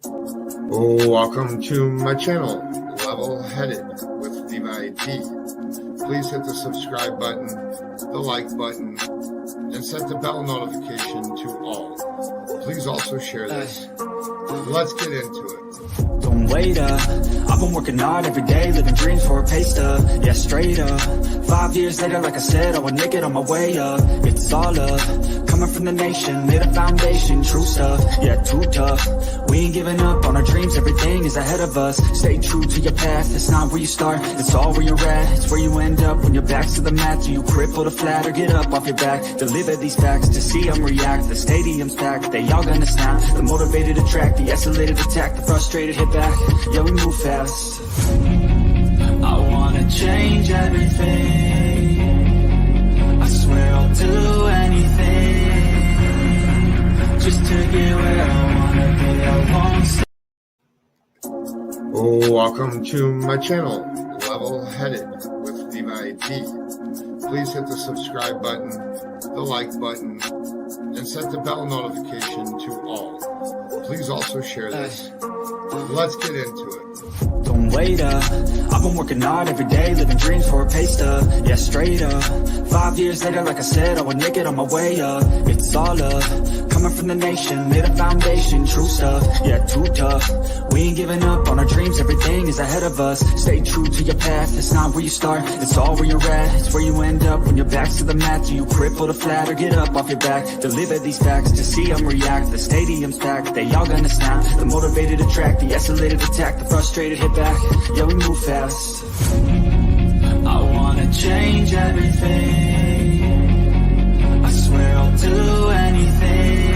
Welcome to my channel, Level Headed with Levi T. Please hit the subscribe button, the like button, and set the bell notification to all. Please also share this. Let's get into it. Don't wait up, I've been working hard every day, living dreams for a pay stub, yeah, straight up. 5 years later, like I said, I would make it on my way up. It's all up, coming from the nation, laid a foundation, true stuff, yeah, too tough. We ain't giving up on our dreams, everything is ahead of us. Stay true to your path, it's not where you start, it's all where you're at. It's where you end up when your back's to the mat. Do you cripple or flat or get up off your back? Deliver these facts to see them react. The stadium's packed, they all gonna snap. The motivated attract, the escalated attack, the frustrated hit back. Yeah, we move fast. I wanna change everything. I swear I'll do anything just to get where I wanna be. I won't stop. Welcome to my channel, Level Headed with Levi T. Please hit the subscribe button, the like button, and set the bell notification to all. Please also share this. Let's get into it. Don't wait up, I've been working hard every day, living dreams for a pay stub, yeah, straight up. 5 years later, like I said, I would make it on my way up. It's all up, coming from the nation, laid a foundation, true stuff, yeah, too tough. We ain't giving up on our dreams, everything is ahead of us. Stay true to your path, it's not where you start, it's all where you're at. It's where you end up when your back's to the mat. Do you cripple or flat or get up off your back? Deliver these facts to see them react. The stadium's packed, they all gonna snap. The motivated attract, the escalated attack, the frustrated hit back. Yeah, we move fast. I wanna change everything. I swear I'll do anything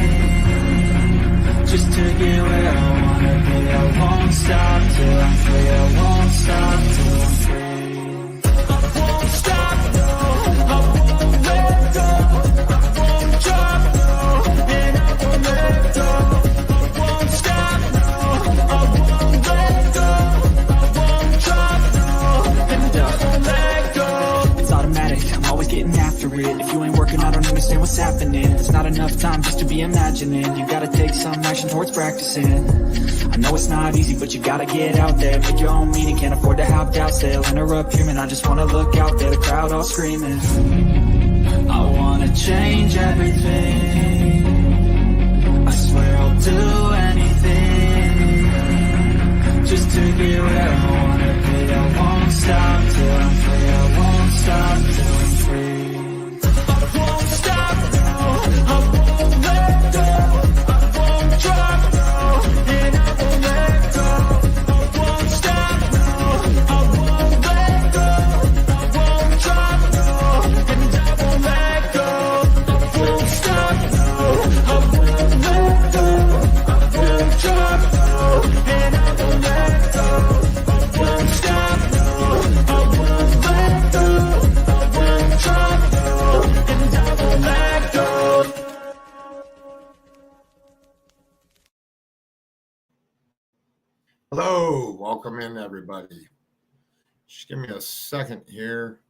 just to get where I wanna be. I won't stop till I'm free. I won't stop till I'm free. I won't stop, no. I won't let go. I won't drop, no. And I won't let go. I won't stop, no. I won't let go. It's automatic, I'm always getting after it. If you ain't working, I don't understand what's happening. There's not enough time just to be imagining. You gotta take some action towards practicing. I know it's not easy, but you gotta get out there. Make your own meaning, can't afford to have doubts. They'll interrupt dreaming, I just wanna look out there. The crowd all screaming. I wanna change everything. I swear I'll do anything just to get where I wanna be. I won't stop till I'm free. I won't stop till I'm free. I won't stop, no. I won't let go. I won't drop, no. And I won't let go. I won't stop, no. I won't let go. I won't drop, no. And I won't let go. I won't stop, no. I won't let go. I won't drop, no. And I won't let go. I won't stop, no. I won't let go. I won't drop, no. And I won't let go. Hello, welcome in everybody. Just give me a second here.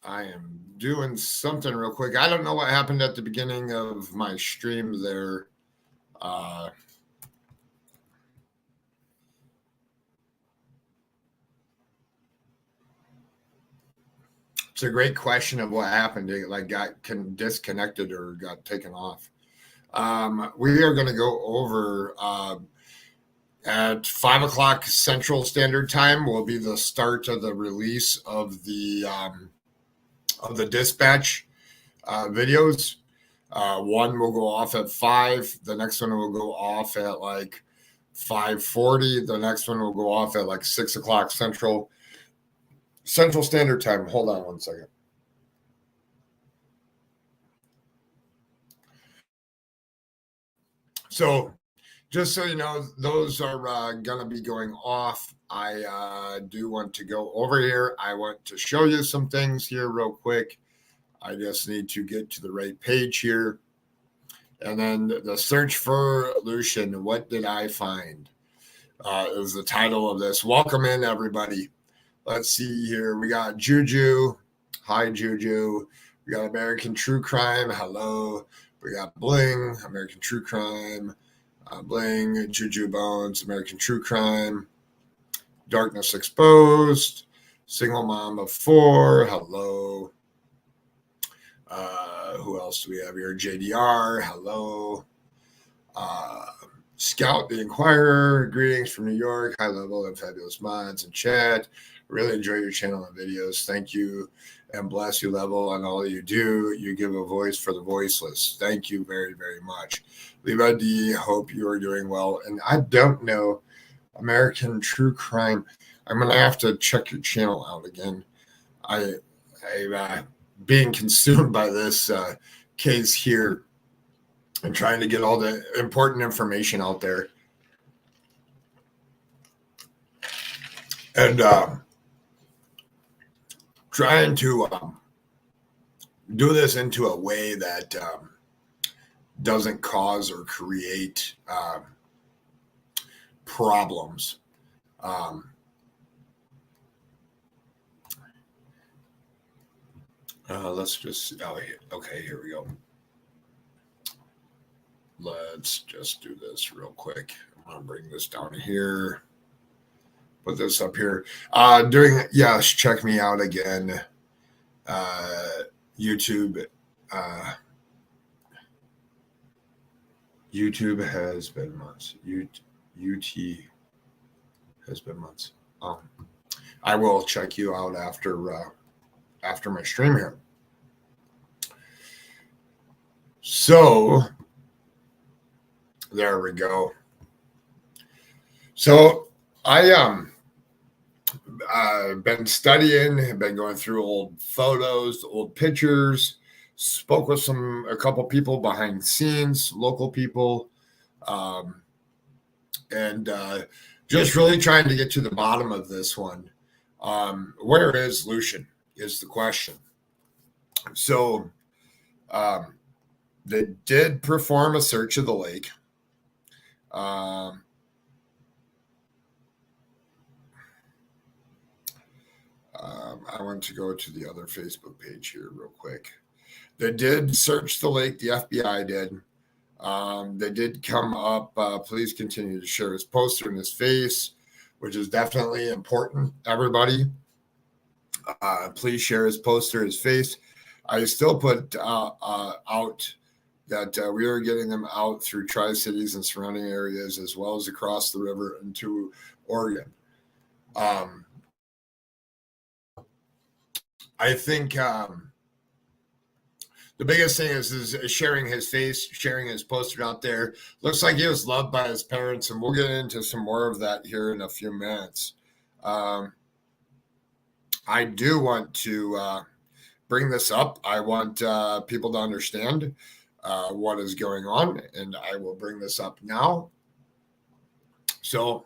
I am doing something real quick. I don't know what happened at the beginning of my stream there. It's a great question of what happened. It got disconnected or got taken off. We are going to go over at 5 o'clock Central Standard Time will be the start of the release of the dispatch videos. One will go off at 5. The next one will go off at like 5:40. The next one will go off at like 6 o'clock Central Standard Time. Hold on one second. So just so you know, those are going to be going off. I do want to go over here. I want to show you some things here real quick. I just need to get to the right page here. And then the search for Lucian, what did I find? Is the title of this. Welcome in, everybody. Let's see here. We got Juju. Hi, Juju. We got American True Crime. Hello. We got Bling, American True Crime. Bling, Juju Bones, American True Crime. Darkness Exposed. Single Mom of Four. Hello. Who else do we have here? JDR. Hello. Scout the Inquirer. Greetings from New York. High Level and Fabulous Mods and chat. Really enjoy your channel and videos. Thank you and bless you, Level, on all you do. You give a voice for the voiceless. Thank you very, very much. Leva D, hope you are doing well. And I don't know American True Crime. I'm going to have to check your channel out again. I'm being consumed by this case here and trying to get all the important information out there. And trying to do this into a way that doesn't cause or create problems. Let's just, okay, here we go. Let's just do this real quick. I'm going to bring this down here. Put this up here. Yes, check me out again. YouTube. YouTube has been months. UT has been months. I will check you out after my stream here. So there we go. So I've been studying, been going through old photos, old pictures, spoke with a couple people behind the scenes, local people, and just really trying to get to the bottom of this one. Where is Lucian is the question. So they did perform a search of the lake. I want to go to the other Facebook page here real quick. They did search the lake. The FBI did. They did come up. Please continue to share his poster in his face, which is definitely important. Everybody, please share his poster, his face. I still put out that we are getting them out through Tri-Cities and surrounding areas, as well as across the river into Oregon. I think the biggest thing is sharing his face, sharing his poster out there. Looks like he was loved by his parents, and we'll get into some more of that here in a few minutes. I do want to bring this up. I want people to understand what is going on, and I will bring this up now. So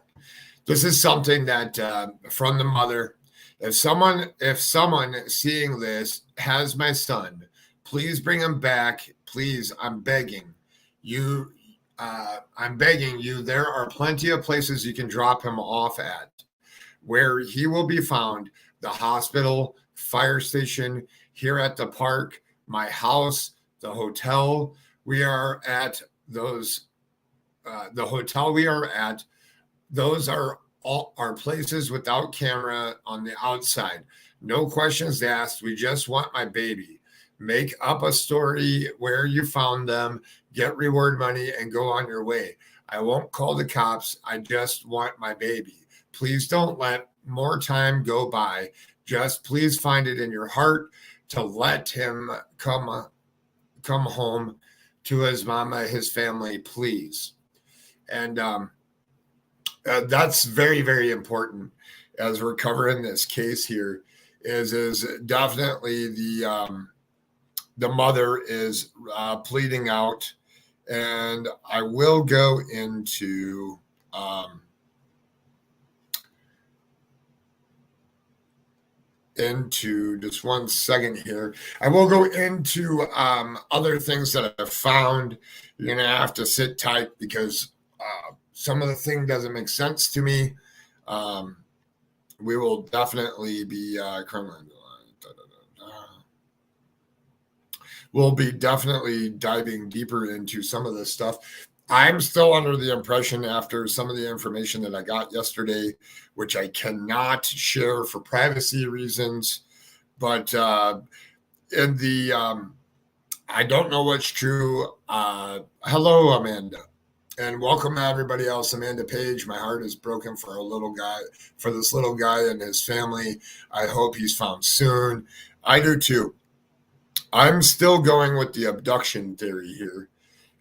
this is something that from the mother. If someone seeing this has my son, please bring him back. Please, I'm begging you. I'm begging you. There are plenty of places you can drop him off at where he will be found. The hospital, fire station, here at the park, my house, the hotel we are at, the hotel we are at, those are all our places without camera on the outside. No questions asked. We just want my baby. Make up a story where you found them, get reward money, and go on your way. I won't call the cops. I just want my baby. Please don't let more time go by. Just please find it in your heart to let him come home to his mama, his family, please. And that's very, very important as we're covering this case here. Is definitely the mother is pleading out, and I will go into just 1 second here. I will go into other things that I've found. You're gonna have to sit tight because some of the thing doesn't make sense to me. We will definitely be criminal. we'll be definitely diving deeper into some of this stuff. I'm still under the impression, after some of the information that I got yesterday, which I cannot share for privacy reasons, but in the I don't know what's true. Hello, Amanda, and welcome to everybody else. Amanda Page, my heart is broken for this little guy and his family. I hope he's found soon. I do too. I'm still going with the abduction theory here,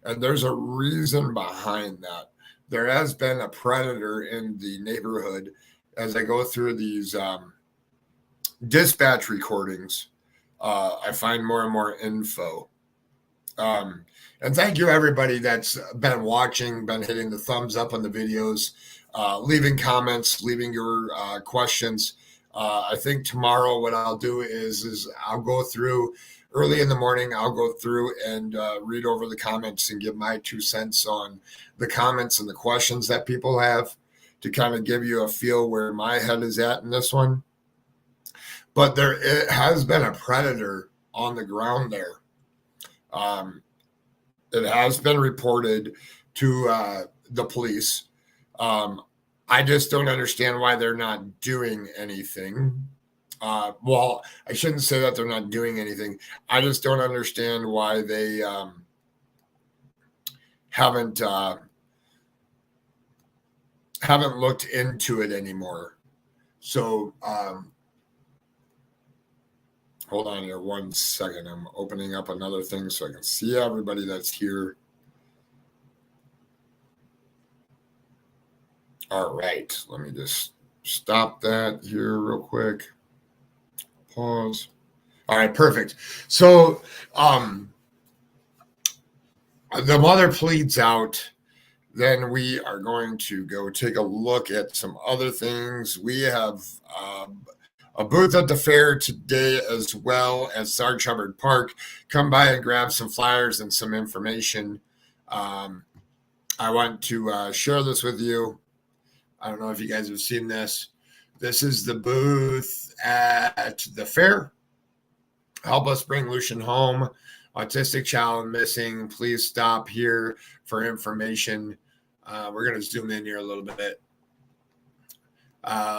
and there's a reason behind that. There has been a predator in the neighborhood. As I go through these dispatch recordings, I find more and more info. And thank you, everybody that's been watching, been hitting the thumbs up on the videos, leaving comments, leaving your questions. I think tomorrow what I'll do is I'll go through early in the morning. I'll go through and read over the comments and give my 2 cents on the comments and the questions that people have, to kind of give you a feel where my head is at in this one. But it has been a predator on the ground there. It has been reported to the police. I just don't understand why they're not doing anything. Well, I shouldn't say that they're not doing anything. I just don't understand why they haven't looked into it anymore. So hold on here 1 second. I'm opening up another thing so I can see everybody that's here. All right. Let me just stop that here real quick. Pause. All right, perfect. So the mother pleads out. Then we are going to go take a look at some other things. We have a booth at the fair today, as well as Sarg Hubbard Park. Come by and grab some flyers and some information. I want to share this with you. I don't know if you guys have seen this. This is the booth at the fair. Help us bring Lucian home. Autistic child missing. Please stop here for information. We're going to zoom in here a little bit.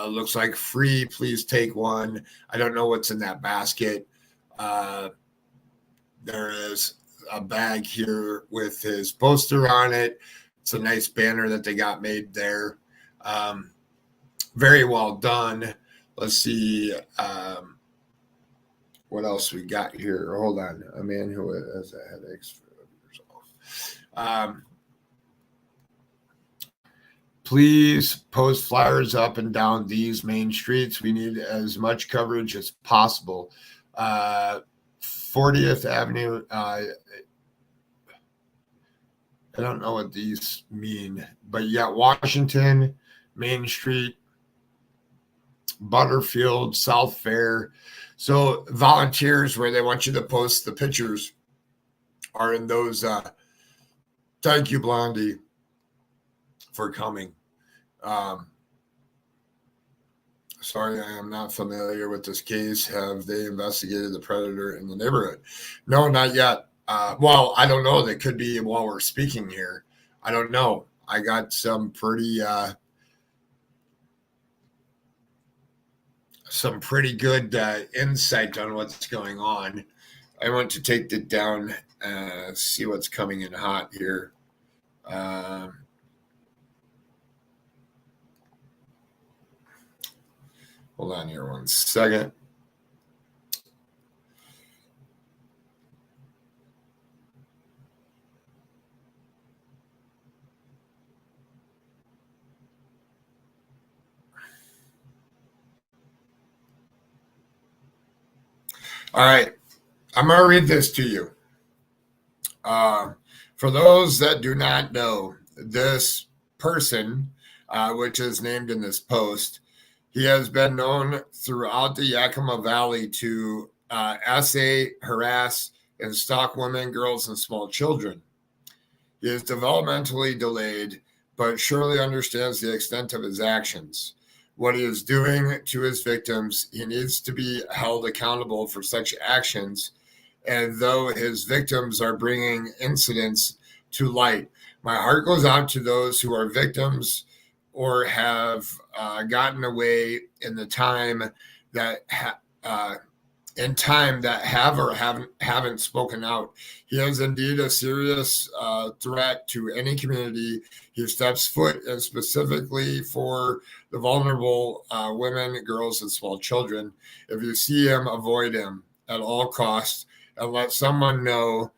Looks like free. Please take one. I don't know what's in that basket. There is a bag here with his poster on it. It's a nice banner that they got made there. Very well done. Let's see what else we got here. Hold on. A man who has a headache for years old. Please post flyers up and down these main streets. We need as much coverage as possible. 40th Avenue. I don't know what these mean, but you got Washington, Main Street, Butterfield, South Fair. So volunteers, where they want you to post the pictures, are in those. Thank you, Blondie, for coming. Sorry, I am not familiar with this case. Have they investigated the predator in the neighborhood? No, not yet. Well, I don't know. That could be while we're speaking here. I don't know. I got some pretty good insight on what's going on. I want to take it down, see what's coming in hot here. Hold on here 1 second. All right. I'm going to read this to you. For those that do not know, this person, which is named in this post, he has been known throughout the Yakima Valley to essay, harass, and stalk women, girls, and small children. He is developmentally delayed, but surely understands the extent of his actions. What he is doing to his victims, he needs to be held accountable for such actions and though his victims are bringing incidents to light. My heart goes out to those who are victims or have gotten away in the time that have or haven't spoken out. He is indeed a serious threat to any community he steps foot in, specifically for the vulnerable women, girls, and small children. If you see him, avoid him at all costs and let someone know.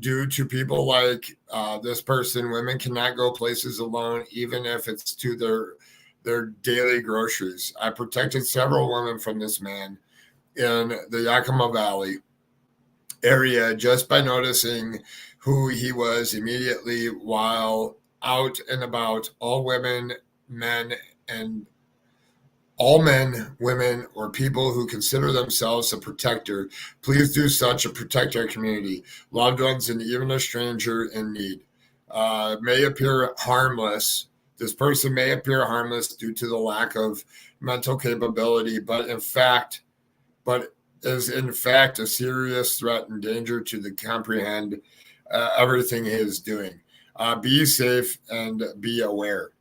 Due to people like this person, women cannot go places alone, even if it's to their daily groceries. I protected several women from this man in the Yakima Valley area just by noticing who he was immediately while out and about. All women, men, and all men, women, or people who consider themselves a protector, please do such and protect our community, loved ones, and even a stranger in need. May appear harmless. This person may appear harmless due to the lack of mental capability, but is in fact a serious threat and danger to the comprehend everything he is doing. Be safe and be aware.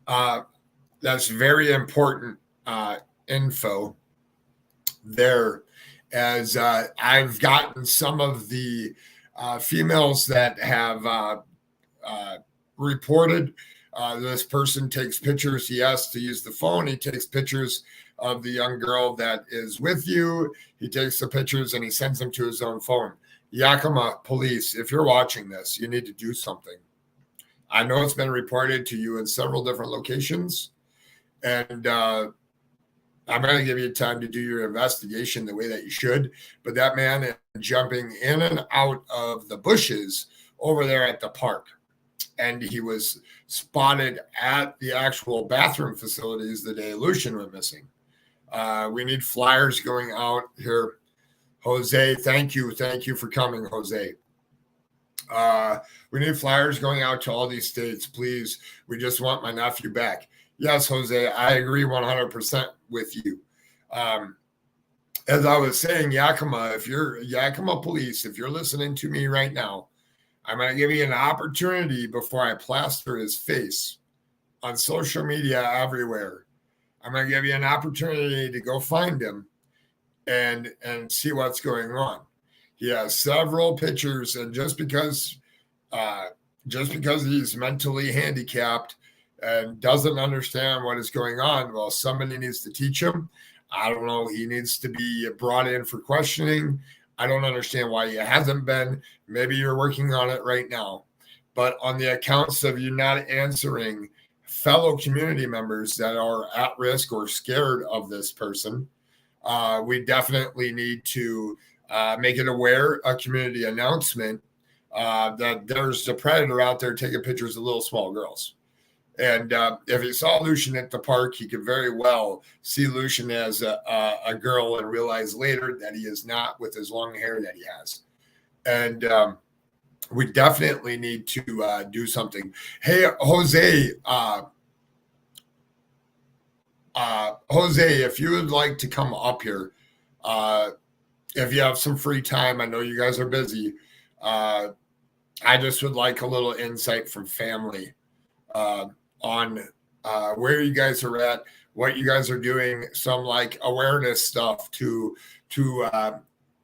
That's very important info there, as I've gotten some of the females that have reported this person takes pictures. He has to use the phone. He takes pictures of the young girl that is with you. He takes the pictures and he sends them to his own phone. Yakima police, if you're watching this, you need to do something. I know it's been reported to you in several different locations, and I'm going to give you time to do your investigation the way that you should. But that man is jumping in and out of the bushes over there at the park. And he was spotted at the actual bathroom facilities the day Lucian went missing. We need flyers going out here. Jose, thank you. Thank you for coming, Jose. We need flyers going out to all these states, please. We just want my nephew back. Yes, Jose, I agree 100% with you. As I was saying, Yakima, if you're Yakima police, if you're listening to me right now, I'm going to give you an opportunity before I plaster his face on social media everywhere. I'm going to give you an opportunity to go find him and see what's going on. He has several pictures, and just because he's mentally handicapped and doesn't understand what is going on, well, somebody needs to teach him. I don't know. He needs to be brought in for questioning. I don't understand why he hasn't been. Maybe you're working on it right now. But on the accounts of you not answering fellow community members that are at risk or scared of this person, we definitely need to make it aware, a community announcement that there's a predator out there taking pictures of little small girls. And if he saw Lucian at the park, he could very well see Lucian as a girl and realize later that he is not, with his long hair that he has. And we definitely need to do something. Hey, Jose, Jose, if you would like to come up here, if you have some free time, I know you guys are busy. I just would like a little insight from family on where you guys are at, what you guys are doing, some like awareness stuff to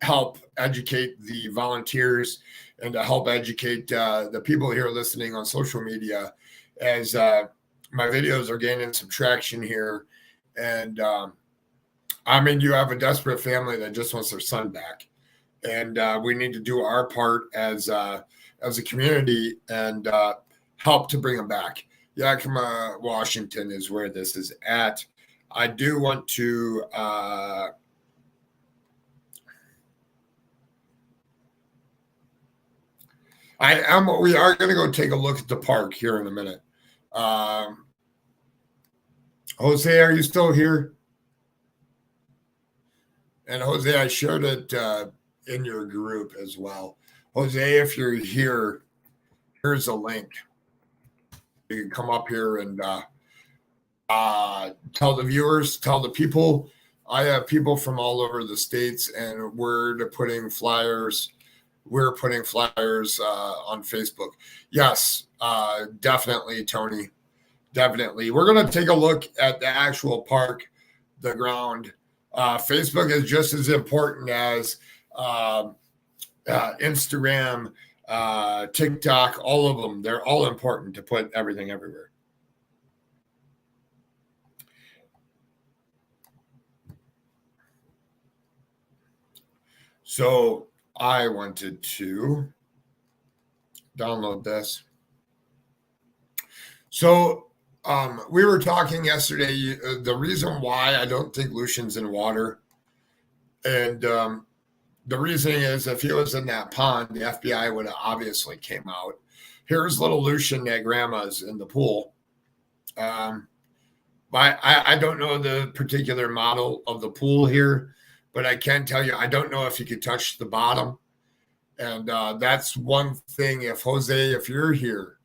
help educate the volunteers and to help educate the people here listening on social media, as my videos are gaining some traction here. And I mean, you have a desperate family that just wants their son back, and we need to do our part as a community and help to bring them back. Yakima, Washington is where this is at. I do want to we are going to go take a look at the park here in a minute. Jose, are you still here? And Jose, I shared it in your group as well. Jose, if you're here, here's a link. You can come up here and tell the viewers, tell the people I have people from all over the states, and we're putting flyers. We're putting flyers on Facebook. Yes, definitely, Tony. Definitely. We're going to take a look at the actual park, the ground. Facebook is just as important as Instagram, TikTok, all of them. They're all important to put everything everywhere. So I wanted to download this. So we were talking yesterday, the reason why I don't think Lucian's in water, and the reason is if he was in that pond, the FBI would have obviously came out. Here's little Lucian at grandma's in the pool. I don't know the particular model of the pool here, but I can tell you, I don't know if you could touch the bottom. And that's one thing. If Jose, if you're here,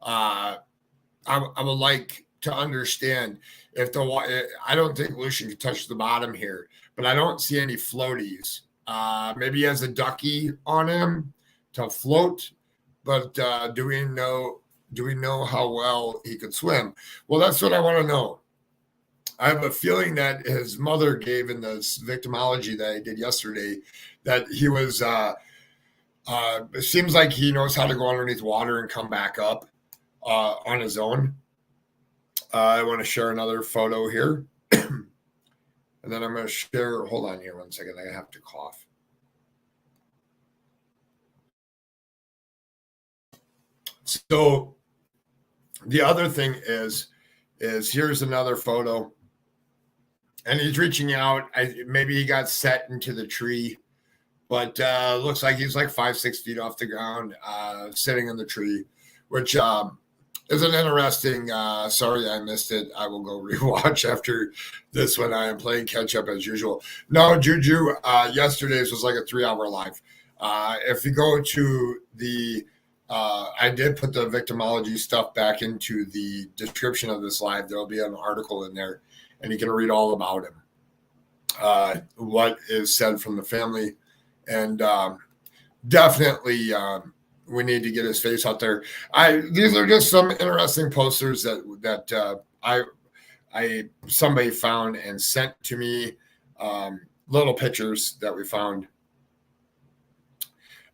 I would like to understand if I don't think Lucian could touch the bottom here, but I don't see any floaties. Maybe he has a ducky on him to float, but do we know how well he could swim? Well, that's what I want to know. I have a feeling that his mother gave in this victimology that I did yesterday that he was, it seems like he knows how to go underneath water and come back up on his own. I want to share another photo here. And then I'm going to share, hold on here 1 second. I have to cough. So the other thing is here's another photo. And he's reaching out. Maybe he got set into the tree, but looks like he's like 5-6 feet off the ground, sitting in the tree, which is an interesting. Sorry, I missed it. I will go rewatch after this one. I am playing catch up as usual. No, Juju, yesterday's was like a 3-hour live. If you go to the, I did put the victimology stuff back into the description of this live. There'll be an article in there, and you can read all about him, what is said from the family, and definitely we need to get his face out there. These are just some interesting posters that somebody found and sent to me, little pictures that we found.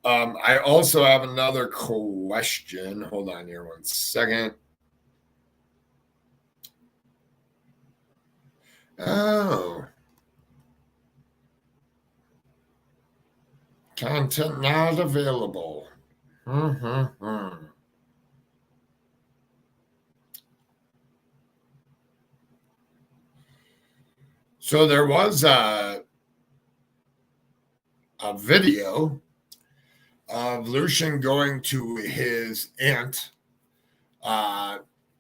I also have another question. Hold on here 1 second. Oh. Content not available. So there was a video of Lucian going to his aunt.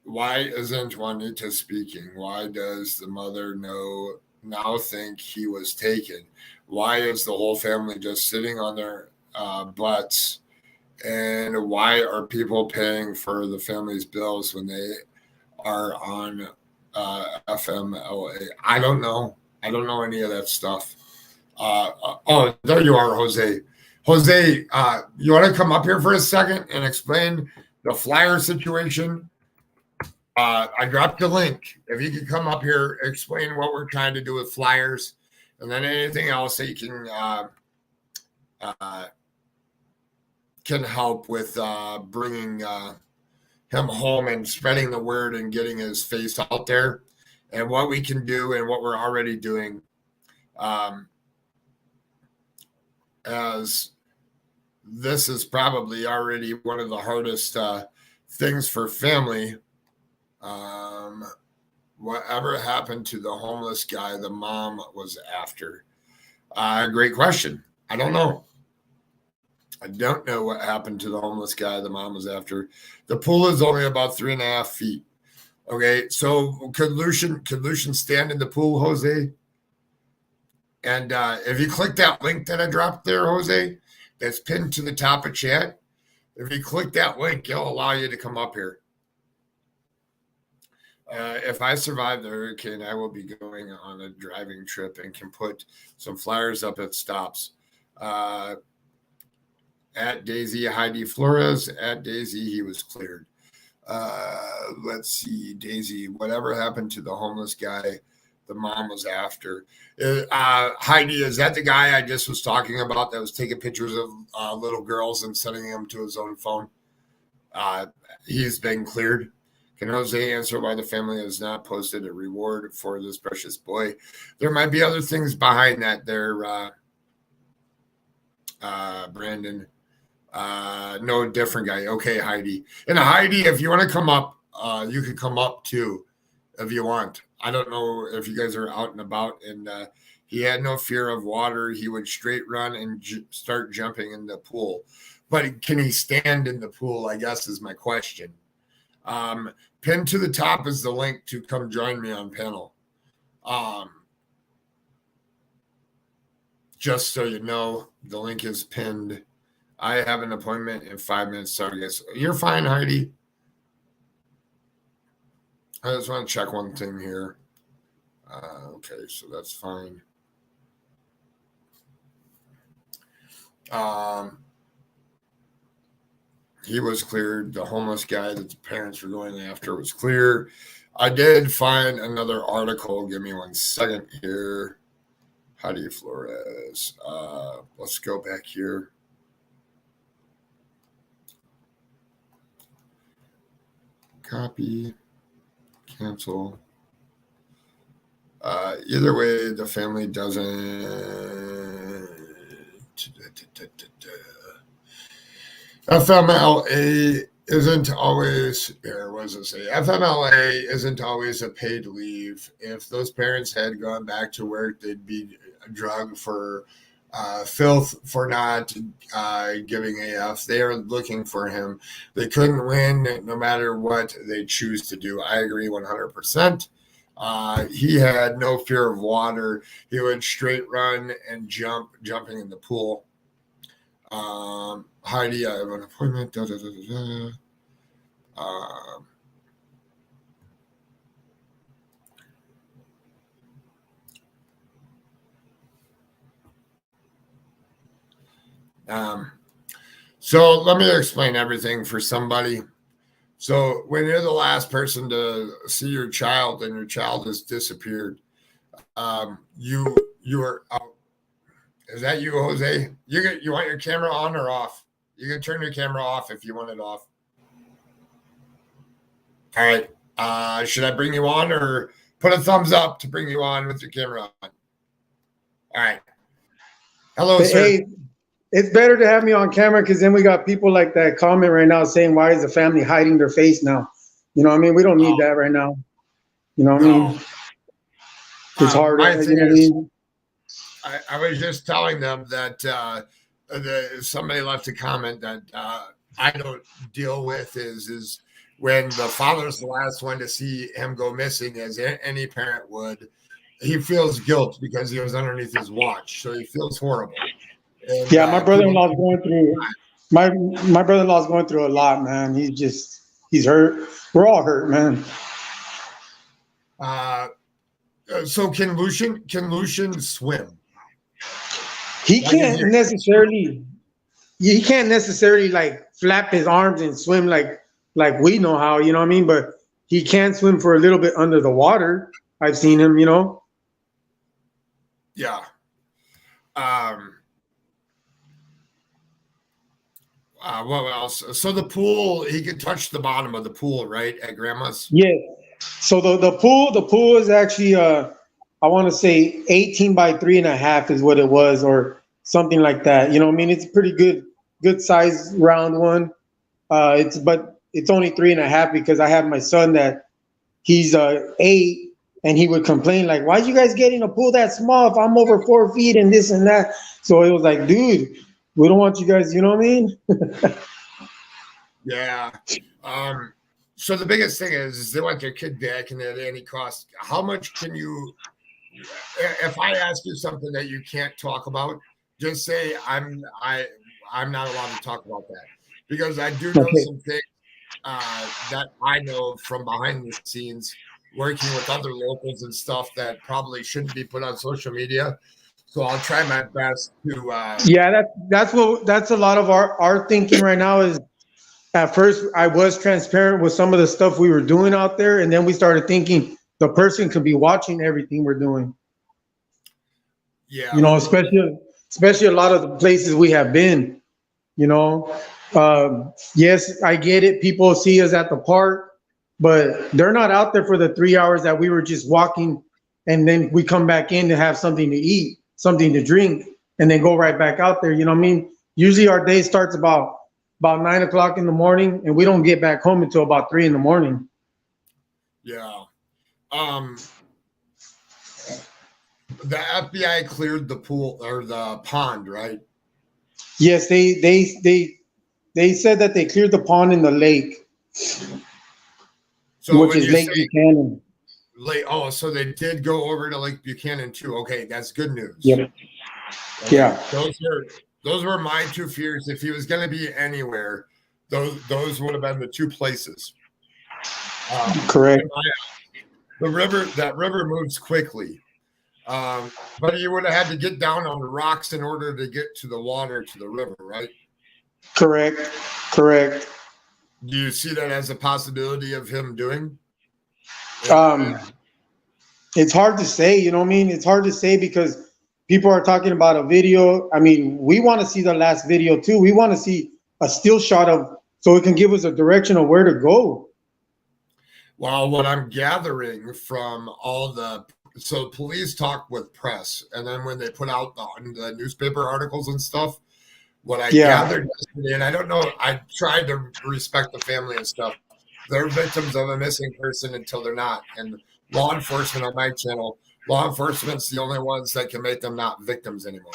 Why isn't Juanita speaking? Why does the mother now think he was taken? Why is the whole family just sitting on their butts? And why are people paying for the family's bills when they are on FMLA? I don't know. I don't know any of that stuff. Oh, there you are, Jose. Jose, you want to come up here for a second and explain the flyer situation? I dropped the link. If you could come up here, explain what we're trying to do with flyers, and then anything else that you can help with bringing him home and spreading the word and getting his face out there, and what we can do and what we're already doing, as this is probably already one of the hardest things for family. Whatever happened to the homeless guy the mom was after? Great question. I don't know. I don't know what happened to the homeless guy the mom was after. The pool is only about 3.5 feet. Okay, so could Lucian stand in the pool, Jose? And if you click that link that I dropped there, Jose, that's pinned to the top of chat, if you click that link, it'll allow you to come up here. If I survive the hurricane, I will be going on a driving trip and can put some flyers up at stops. At Daisy Heidi Flores, at Daisy, he was cleared. Let's see, Daisy, whatever happened to the homeless guy the mom was after? Heidi, is that the guy I just was talking about that was taking pictures of little girls and sending them to his own phone? He's been cleared. Can Jose answer why the family has not posted a reward for this precious boy? There might be other things behind that there, Brandon. No, different guy. Okay, Heidi. And Heidi, if you want to come up, you can come up too if you want. I don't know if you guys are out and about. And he had no fear of water. He would straight run and start jumping in the pool. But can he stand in the pool, I guess, is my question. Pinned to the top is the link to come join me on panel. Just so you know, the link is pinned. I have an appointment in 5 minutes. Sorry, guys. You're fine, Heidi. I just want to check one thing here. Okay, so that's fine. He was cleared. The homeless guy that the parents were going after was clear. I did find another article. Give me 1 second here. Heidi Flores. Let's go back here. Copy. Cancel. Either way, the family doesn't. FMLA isn't always, here, what does it say? FMLA isn't always a paid leave. If those parents had gone back to work, they'd be drugged for filth for not giving AF. They are looking for him. They couldn't win no matter what they choose to do. I agree 100%. He had no fear of water. He would straight run and jumping in the pool. Heidi, I have an appointment. So let me explain everything for somebody. So when you're the last person to see your child and your child has disappeared, you are out. Is that you, Jose? You want your camera on or off? You can turn your camera off if you want it off. All right. Should I bring you on or put a thumbs up to bring you on with your camera on? All right. Hello, sir. Hey, it's better to have me on camera because then we got people like that comment right now saying, why is the family hiding their face now? You know what I mean? We don't need that right now. You know what I mean? It's hard. My You thing know what I is, mean? I was just telling them that somebody left a comment that I don't deal with is when the father's the last one to see him go missing, as any parent would. He feels guilt because he was underneath his watch, so he feels horrible. And, Yeah, my brother-in-law's going through. My brother-in-law's going through a lot, man. He's hurt. We're all hurt, man. So can Lucian swim? He can't necessarily like flap his arms and swim like we know how, you know what I mean? But he can swim for a little bit under the water. I've seen him, you know. Yeah. What else? So the pool, he could touch the bottom of the pool, right, at Grandma's? Yeah. So the pool is actually I want to say 18 by 3.5 is what it was, or something like that. You know what I mean? It's a pretty good size round one. But it's only 3.5 because I have my son that he's 8, and he would complain like, why you guys getting a pool that small if I'm over 4 feet and this and that? So it was like, dude, we don't want you guys, you know what I mean? Yeah. So the biggest thing is they want their kid back and at any cost. How much can you, if I ask you something that you can't talk about, just say I'm not allowed to talk about that, because I do know some things that I know from behind the scenes working with other locals and stuff that probably shouldn't be put on social media. So I'll try my best to. Yeah, that's a lot of our thinking right now is at first I was transparent with some of the stuff we were doing out there, and then we started thinking the person could be watching everything we're doing. Yeah. You know, especially a lot of the places we have been, you know. Yes, I get it. People see us at the park, but they're not out there for the 3 hours that we were just walking, and then we come back in to have something to eat, something to drink, and then go right back out there. You know what I mean? Usually our day starts about 9 o'clock in the morning, and we don't get back home until about 3 in the morning. Yeah. The FBI cleared the pool or the pond, right? Yes, they said that they cleared the pond in the lake, So which when is you Lake say Buchanan. Lake, oh, so they did go over to Lake Buchanan too. Okay, that's good news. Yep. Okay. Yeah. Those were my two fears. If he was going to be anywhere, those would have been the two places. Correct. That river moves quickly. But you would have had to get down on the rocks in order to get to the water, to the river, right? Correct. Do you see that as a possibility of him doing? It's hard to say, you know what I mean? It's hard to say because people are talking about a video. I mean, we want to see the last video too. We want to see a still shot of, so it can give us a direction of where to go. Well, what I'm gathering from so police talk with press, and then when they put out the newspaper articles and stuff, what I gathered yesterday, and I don't know, I tried to respect the family and stuff. They're victims of a missing person until they're not. And law enforcement on my channel, law enforcement's the only ones that can make them not victims anymore.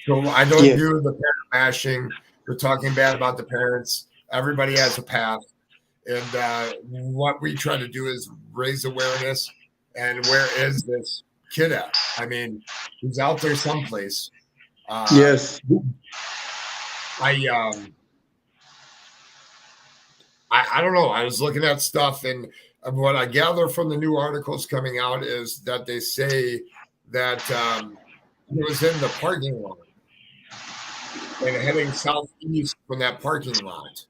So I don't do the parent bashing. We're talking bad about the parents. Everybody has a path. And what we try to do is raise awareness. And where is this kid at? I mean, he's out there someplace. Yes. I don't know. I was looking at stuff, and what I gather from the new articles coming out is that they say that he was in the parking lot and heading southeast from that parking lot.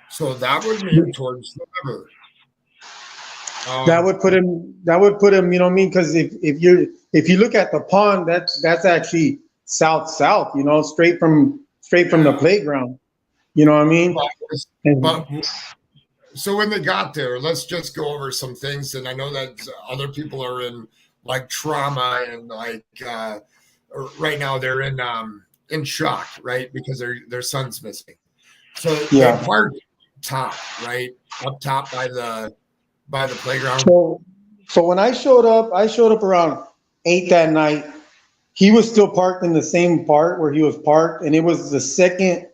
So that would mean towards the river. That would put him. You know what I mean? Because if you look at the pond, that's actually south. You know, straight from the playground. You know what I mean? So when they got there, let's just go over some things. And I know that other people are in like trauma and like right now they're in shock, right? Because their son's missing. So they parked top, right? Up top by the playground. So when I showed up around 8 that night. He was still parked in the same part where he was parked, and it was the second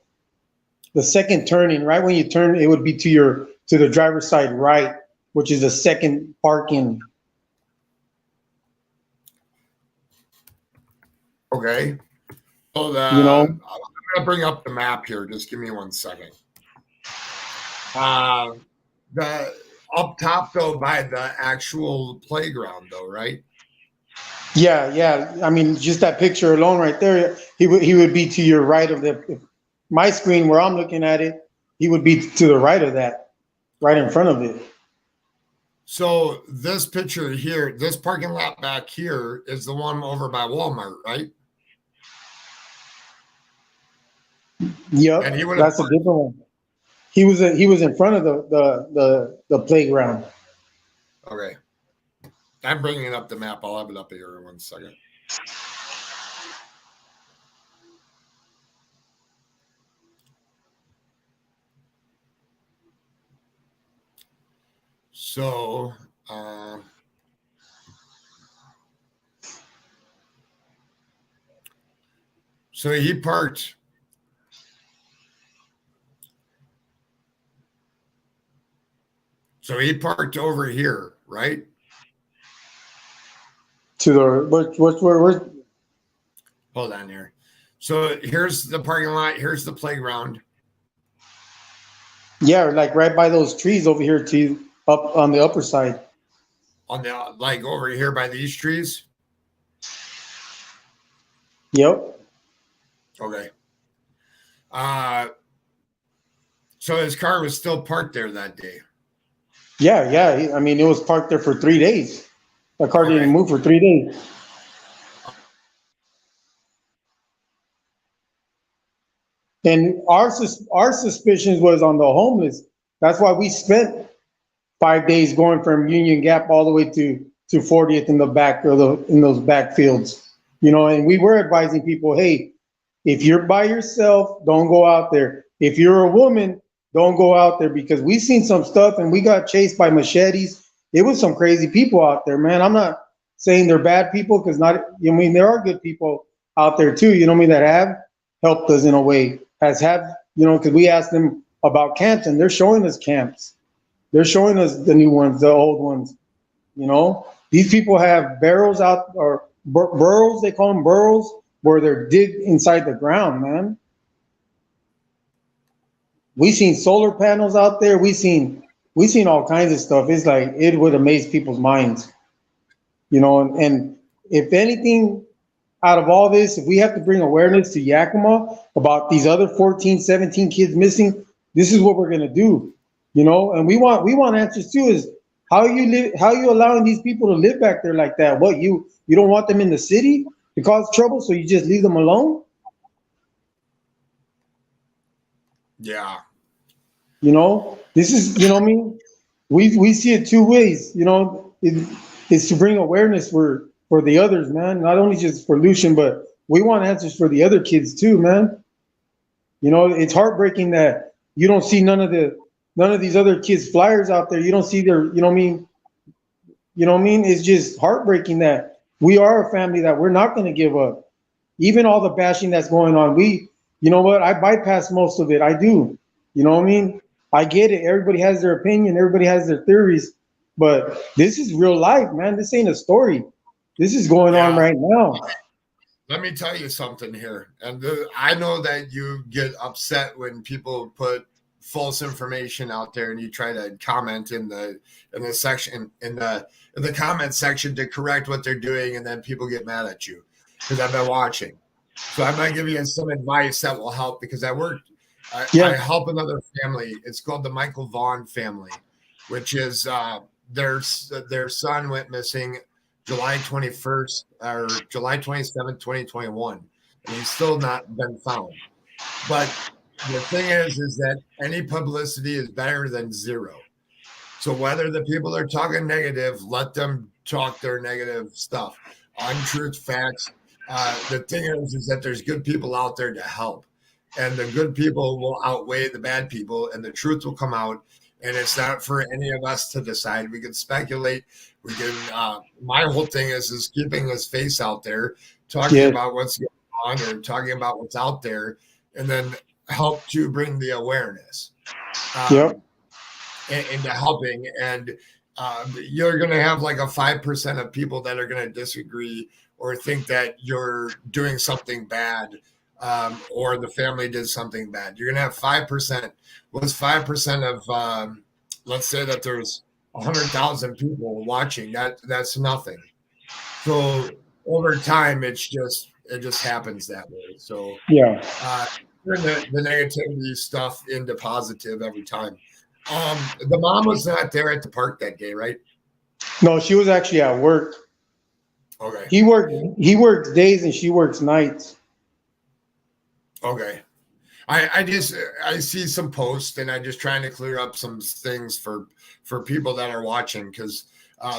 turning. Right when you turn, it would be to the driver's side right, which is the second parking. Okay. So you know, I'm gonna bring up the map here. Just give me 1 second. The up top though by the actual playground though, right? Yeah. I mean, just that picture alone right there, he would be to your right of my screen where I'm looking at it. He would be to the right of that, right in front of it. So this picture here, this parking lot back here is the one over by Walmart, right? Yep, and that's a different one. He was in front of the playground. Okay. I'm bringing up the map. I'll have it up here in 1 second. So, he parked. So he parked over here, right? To the where's Hold on here. So here's the parking lot. Here's the playground. Yeah, like right by those trees over here up on the upper side. on the like over here by these trees? Yep. Okay. So his car was still parked there that day. Yeah. I mean, it was parked there for 3 days. That car didn't move for 3 days. And our suspicions was on the homeless. That's why we spent 5 days going from Union Gap all the way to 40th in the back or in those back fields. You know, and we were advising people, hey, if you're by yourself, don't go out there. If you're a woman, don't go out there, because we've seen some stuff and we got chased by machetes. It was some crazy people out there, man. I'm not saying they're bad people, because I mean, there are good people out there too, you know what I mean, that have helped us in a way, because we asked them about camps and they're showing us camps. They're showing us the new ones, the old ones, you know. These people have barrels out, or burrows, they call them burrows, where they're digged inside the ground, man. We seen solar panels out there. We seen all kinds of stuff. It's like, it would amaze people's minds, you know. And if anything, out of all this, if we have to bring awareness to Yakima about these other 14, 17 kids missing, this is what we're gonna do, you know. And we want answers too. Is how you allowing these people to live back there like that? What, you don't want them in the city to cause trouble, so you just leave them alone? Yeah. You know, this is, you know what I mean? We see it two ways, you know. It's to bring awareness for the others, man. Not only just for Lucian, but we want answers for the other kids too, man. You know, it's heartbreaking that you don't see none of these other kids' flyers out there. You don't see their, you know what I mean? You know what I mean? It's just heartbreaking that we are a family, that we're not going to give up. Even all the bashing that's going on, you know what? I bypass most of it. I do. You know what I mean? I get it. Everybody has their opinion. Everybody has their theories. But this is real life, man. This ain't a story. This is going on right now. Let me tell you something here. And I know that you get upset when people put false information out there and you try to comment in the section, in the comment section, to correct what they're doing, and then people get mad at you, because I've been watching. So I'm going to give you some advice that will help, because I help another family. It's called the Michael Vaughn family, which is their son went missing July 21st or July 27th, 2021, and he's still not been found. But the thing is that any publicity is better than zero. So whether the people are talking negative, let them talk their negative stuff. Untruth, facts. The thing is that there's good people out there to help, and the good people will outweigh the bad people, and the truth will come out. And it's not for any of us to decide. We can speculate. We can. My whole thing is keeping his face out there, talking about what's going on, or talking about what's out there, and then help to bring the awareness into helping. And you're going to have like a 5% of people that are going to disagree or think that you're doing something bad, or the family did something bad. You're going to have 5%. What's 5% of, let's say that there's 100,000 people watching? That's nothing. So over time, it just happens that way. So turn the negativity stuff into positive every time. The mom was not there at the park that day, right? No, she was actually at work. Okay. He works days and she works nights. Okay. I see some posts, and I'm just trying to clear up some things for people that are watching, because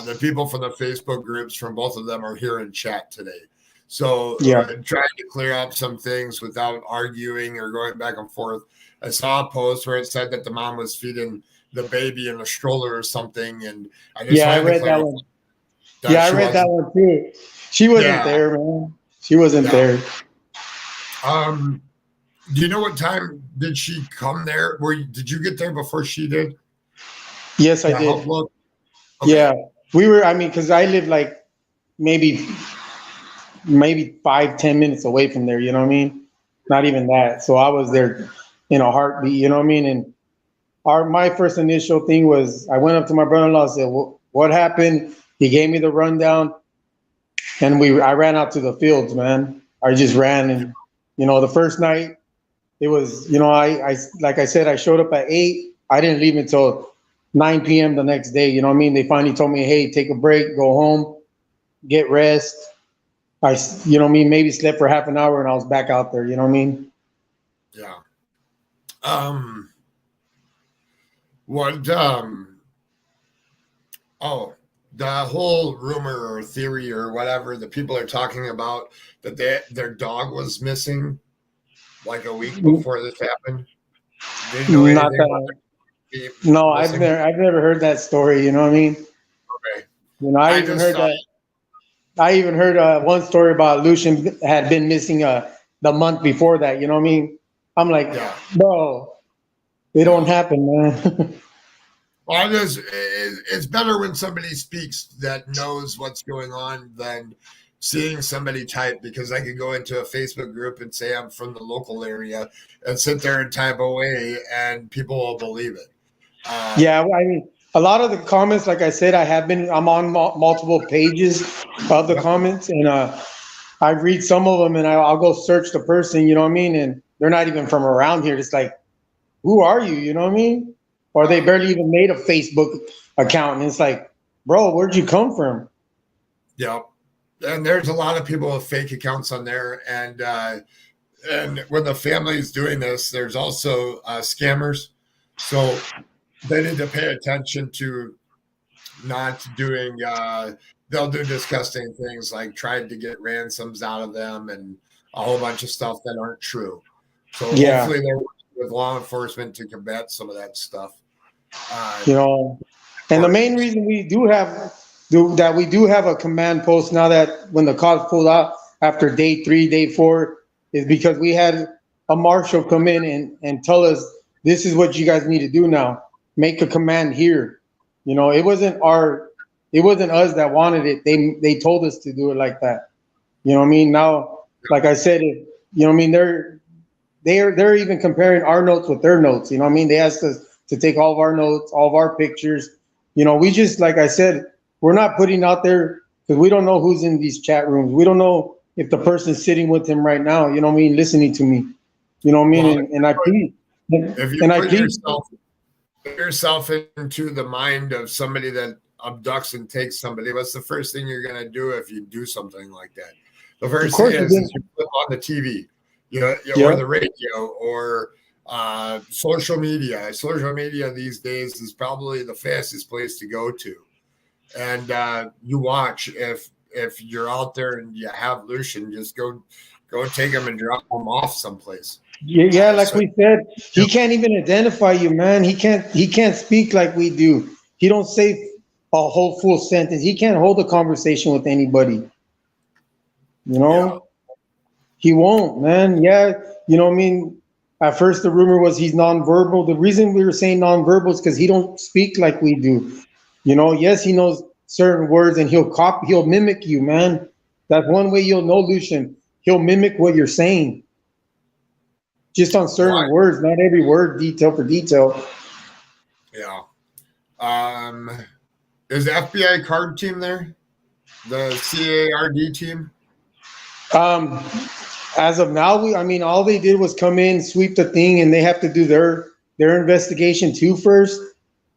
the people from the Facebook groups from both of them are here in chat today. So trying to clear up some things without arguing or going back and forth. I saw a post where it said that the mom was feeding the baby in a stroller or something, and I read that one. I read that one too. She wasn't there, man. She wasn't there. Do you know what time did she come there? Did you get there before she did? Yes, I did. Okay. Yeah, we were. I mean, because I live like maybe 5-10 minutes away from there. You know what I mean? Not even that. So I was there in a heartbeat. You know what I mean? And my first initial thing was, I went up to my brother-in-law and said, "What happened?" He gave me the rundown, and I ran out to the fields, man. I just ran, and the first night it was, I like I said, I showed up at 8. I didn't leave until 9 p.m. the next day. You know what I mean? They finally told me, hey, take a break, go home, get rest. Maybe slept for half an hour, and I was back out there. You know what I mean? Yeah. The whole rumor or theory or whatever the people are talking about that their dog was missing like a week before this happened. Did you know Not anything about that. the No, missing? I've never heard that story. You know what I mean? Okay. I even heard that. I even heard one story about Lucian had been missing the month before that. You know what I mean? I'm like, Yeah. bro, it don't happen, man. Well, it's better when somebody speaks that knows what's going on than seeing somebody type, because I could go into a Facebook group and say I'm from the local area and sit there and type away and people will believe it. Yeah, I mean, a lot of the comments, like I said, I'm on multiple pages of the comments, and I read some of them, and I'll go search the person, you know what I mean? And they're not even from around here. It's like, who are you? You know what I mean? Or they barely even made a Facebook account, and it's like, bro, where'd you come from? Yep. And there's a lot of people with fake accounts on there, and when the family is doing this, there's also scammers. So they need to pay attention to not doing. They'll do disgusting things like trying to get ransoms out of them and a whole bunch of stuff that aren't true. So hopefully they're working with law enforcement to combat some of that stuff. And the main reason we do have a command post now, that when the cops pulled out after day 3, day 4, is because we had a marshal come in and tell us, this is what you guys need to do now. Make a command here. It wasn't us that wanted it. They told us to do it like that. You know what I mean? Now, like I said, they're even comparing our notes with their notes. You know what I mean? They asked us to take all of our notes, all of our pictures. We just, like I said, we're not putting out there because we don't know who's in these chat rooms. We don't know if the person's sitting with him right now, you know what I mean, listening to me. You know what I mean? Well, and I plead. If you put yourself into the mind of somebody that abducts and takes somebody, what's the first thing you're going to do if you do something like that? The first thing is you put on the TV, or the radio, or social media. Social media these days is probably the fastest place to go to. And you watch, if you're out there and you have Lucian, just go take him and drop him off someplace. Yeah, like we said, he can't even identify you, man. He can't speak like we do. He don't say a whole full sentence. He can't hold a conversation with anybody. He won't, man. Yeah, you know what I mean? At first, the rumor was he's nonverbal. The reason we were saying nonverbal is because he don't speak like we do. Yes, he knows certain words, and he'll mimic you, man. That's one way you'll know Lucian. He'll mimic what you're saying. Just on certain words, not every word, detail for detail. Yeah. Is the FBI card team there? The CARD team? As of now, all they did was come in, sweep the thing, and they have to do their investigation too first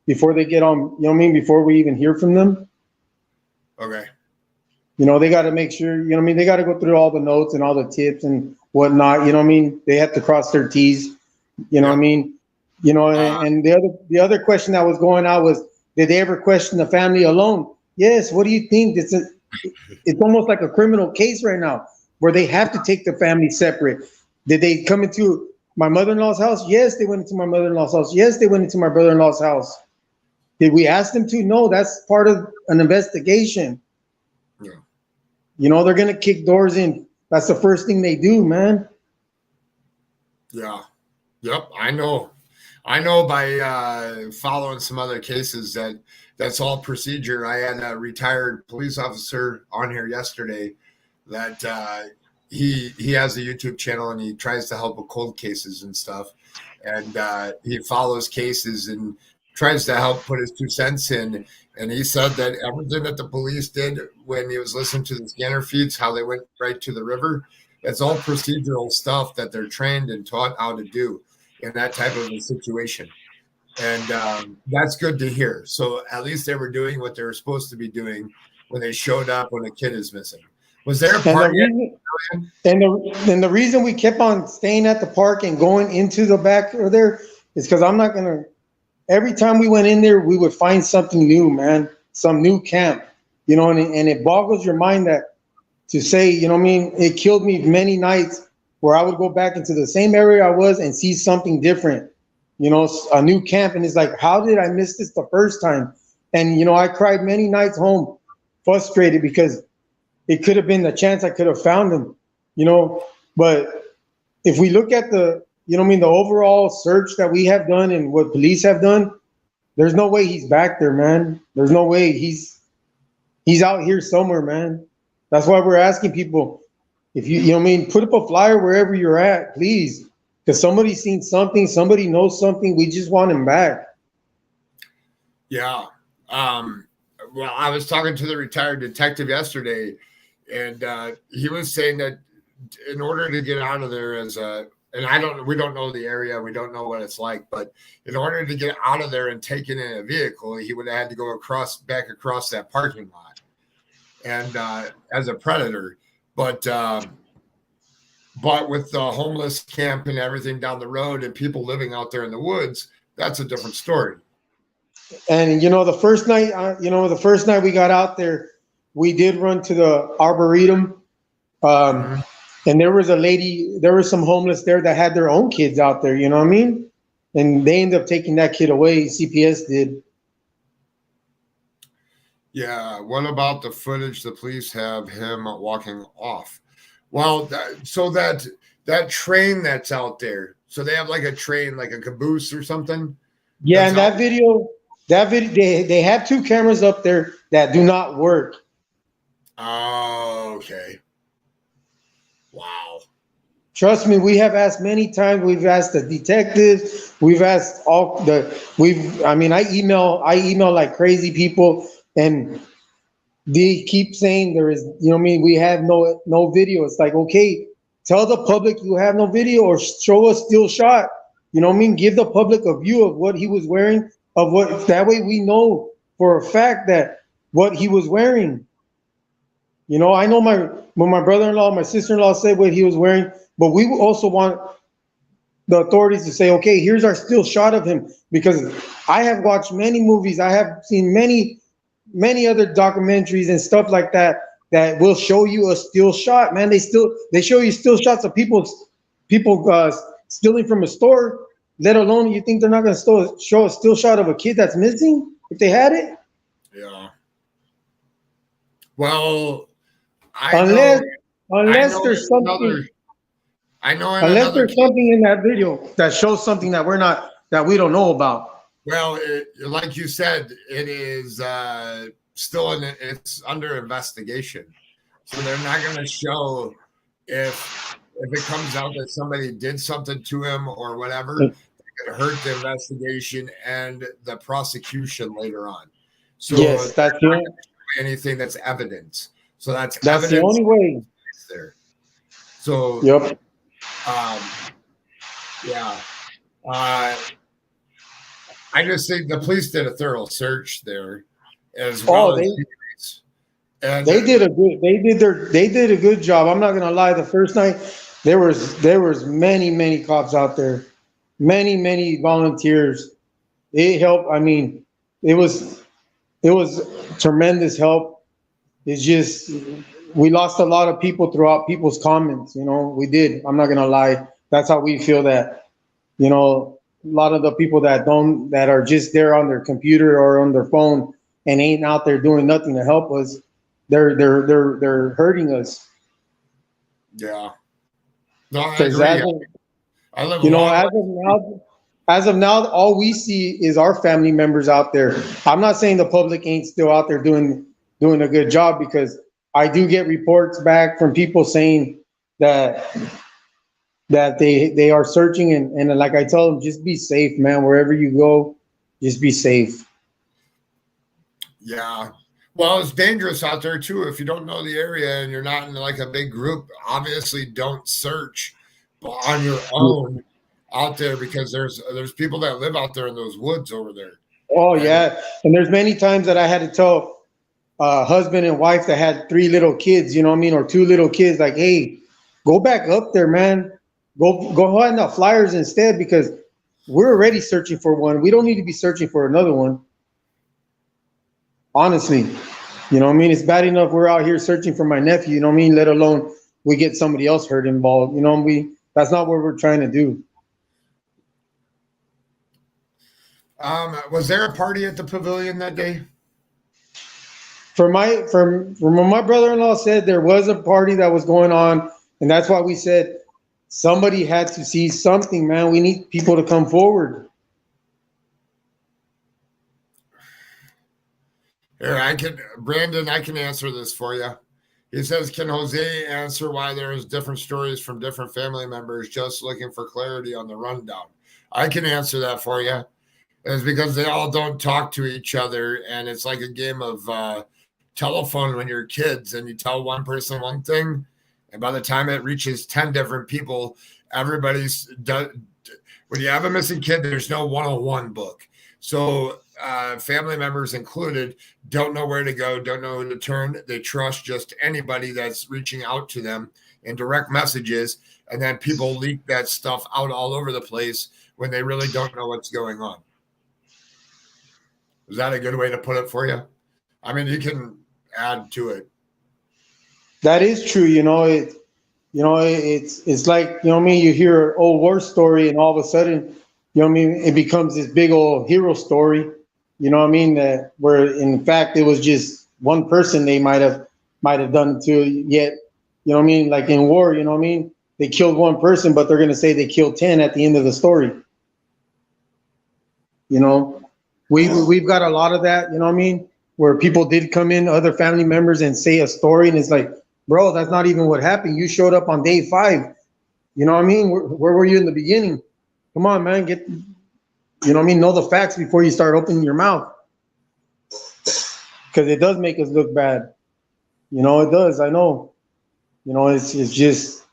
before they get on, you know what I mean, before we even hear from them. Okay. They got to make sure, they got to go through all the notes and all the tips and whatnot, you know what I mean? They have to cross their T's, you know what I mean? And the other question that was going out was, did they ever question the family alone? Yes. What do you think? It's almost like a criminal case right now, where they have to take the family separate. Did they come into my mother-in-law's house? Yes, they went into my mother-in-law's house. Yes, they went into my brother-in-law's house. Did we ask them to? No, that's part of an investigation. Yeah. They're going to kick doors in. That's the first thing they do, man. Yeah. Yep. I know by following some other cases that's all procedure. I had a retired police officer on here yesterday that he has a YouTube channel, and he tries to help with cold cases and stuff. And he follows cases, and tries to help put his 2 cents in. And he said that everything that the police did when he was listening to the scanner feeds, how they went right to the river, it's all procedural stuff that they're trained and taught how to do in that type of a situation. And that's good to hear. So at least they were doing what they were supposed to be doing when they showed up when a kid is missing. Was there a part yet? And the reason we kept on staying at the park and going into the back of there is because I'm not gonna. Every time we went in there, we would find something new, man. Some new camp, you know, and it boggles your mind that to say, you know what I mean? It killed me many nights where I would go back into the same area I was and see something different, you know, a new camp. And it's like, how did I miss this the first time? And, you know, I cried many nights home frustrated because it could have been the chance I could have found him, you know. But if we look at the, you know what I mean, the overall search that we have done and what police have done, there's no way he's back there, man. There's no way he's out here somewhere, man. That's why we're asking people, if you know what I mean, put up a flyer wherever you're at, please. Because somebody's seen something, somebody knows something. We just want him back. Yeah. Well, I was talking to the retired detective yesterday, and he was saying that in order to get out of there we don't know the area, we don't know what it's like, but in order to get out of there and take it in a vehicle, he would have had to go back across that parking lot, and as a predator. But with the homeless camp and everything down the road and people living out there in the woods, that's a different story. And, you know, the first night we got out there, we did run to the Arboretum. And there was some homeless there that had their own kids out there, you know what I mean? And they ended up taking that kid away. CPS did. Yeah. What about the footage the police have him walking off? Well, that train that's out there. So they have like a train, like a caboose or something. Yeah, and that video, they have 2 cameras up there that do not work. Oh, okay. Wow. Trust me, we have asked many times. We've asked the detectives. We've asked I email like crazy people, and they keep saying there is, you know what I mean, we have no video. It's like, okay, tell the public you have no video or show a still shot. You know what I mean? Give the public a view of what he was wearing, that way we know for a fact that what he was wearing. You know, I know when my brother-in-law, my sister-in-law said what he was wearing, but we also want the authorities to say, okay, here's our still shot of him, because I have watched many movies. I have seen many other documentaries and stuff like that will show you a still shot, man. They show you still shots of people stealing from a store, let alone you think they're not going to show a still shot of a kid that's missing if they had it? Yeah. Well, unless there's something in that video that shows something that we don't know about. Well, like you said, it is it's under investigation, so they're not going to show if it comes out that somebody did something to him or whatever. It could hurt the investigation and the prosecution later on. So yes, that's anything that's evidence. So that's the only way there. So yep. Yeah. I just think the police did a thorough search there as well. They did a good job. I'm not gonna lie. The first night there was many cops out there, many volunteers. It helped. I mean, it was tremendous help. It's just we lost a lot of people throughout people's comments. You know, we did. I'm not gonna lie. That's how we feel that, you know, a lot of the people that are just there on their computer or on their phone and ain't out there doing nothing to help us, they're hurting us. Yeah. No, I agree. As of now, all we see is our family members out there. I'm not saying the public ain't still out there doing a good job, because I do get reports back from people saying that they are searching, and like I tell them, just be safe, man. Wherever you go, just be safe. Yeah. Well, it's dangerous out there too. If you don't know the area and you're not in like a big group, obviously don't search on your own out there, because there's people that live out there in those woods over there. Oh And yeah, and there's many times that I had to tell husband and wife that had 3 little kids, you know what I mean, or 2 little kids, like, hey, go back up there, man. Go hand out flyers instead, because we're already searching for one. We don't need to be searching for another one. Honestly, you know what I mean? It's bad enough we're out here searching for my nephew, you know what I mean? Let alone we get somebody else hurt involved. You know, that's not what we're trying to do. Was there a party at the pavilion that day? From what my brother-in-law said, there was a party that was going on, and that's why we said somebody had to see something, man. We need people to come forward. Here, Brandon, I can answer this for you. He says, can Jose answer why there's different stories from different family members, just looking for clarity on the rundown? I can answer that for you. It's because they all don't talk to each other, and it's like a game of telephone when you're kids, and you tell one person one thing, and by the time it reaches 10 different people, everybody's done. When you have a missing kid, there's no 101 book. So family members included don't know where to go, don't know who to turn. They trust just anybody that's reaching out to them in direct messages, and then people leak that stuff out all over the place when they really don't know what's going on. Is that a good way to put it for you? I mean, you can add to it. That is true. It's like, you know what I mean? You hear an old war story, and all of a sudden, you know what I mean, it becomes this big old hero story, you know what I mean, that where in fact it was just one person they might have done it to, yet, you know what I mean, like in war, you know what I mean, they killed one person, but they're going to say they killed 10 at the end of the story. You know, we've got a lot of that, you know what I mean, where people did come in, other family members, and say a story, and it's like, bro, that's not even what happened. You showed up on day 5. You know what I mean? Where were you in the beginning? Come on, man, you know what I mean? Know the facts before you start opening your mouth. Because it does make us look bad. You know, it does, I know. You know, it's just,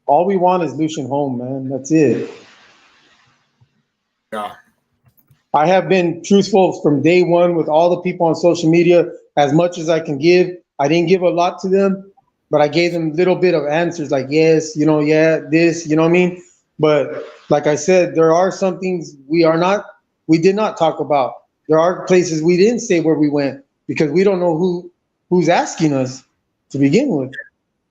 all we want is Lucian home, man. That's it. Yeah. I have been truthful from day one with all the people on social media, as much as I can give. I didn't give a lot to them, but I gave them a little bit of answers, like, yes, you know, yeah, this, you know what I mean? But like I said, there are some things we did not talk about. There are places we didn't say where we went, because we don't know who's asking us to begin with.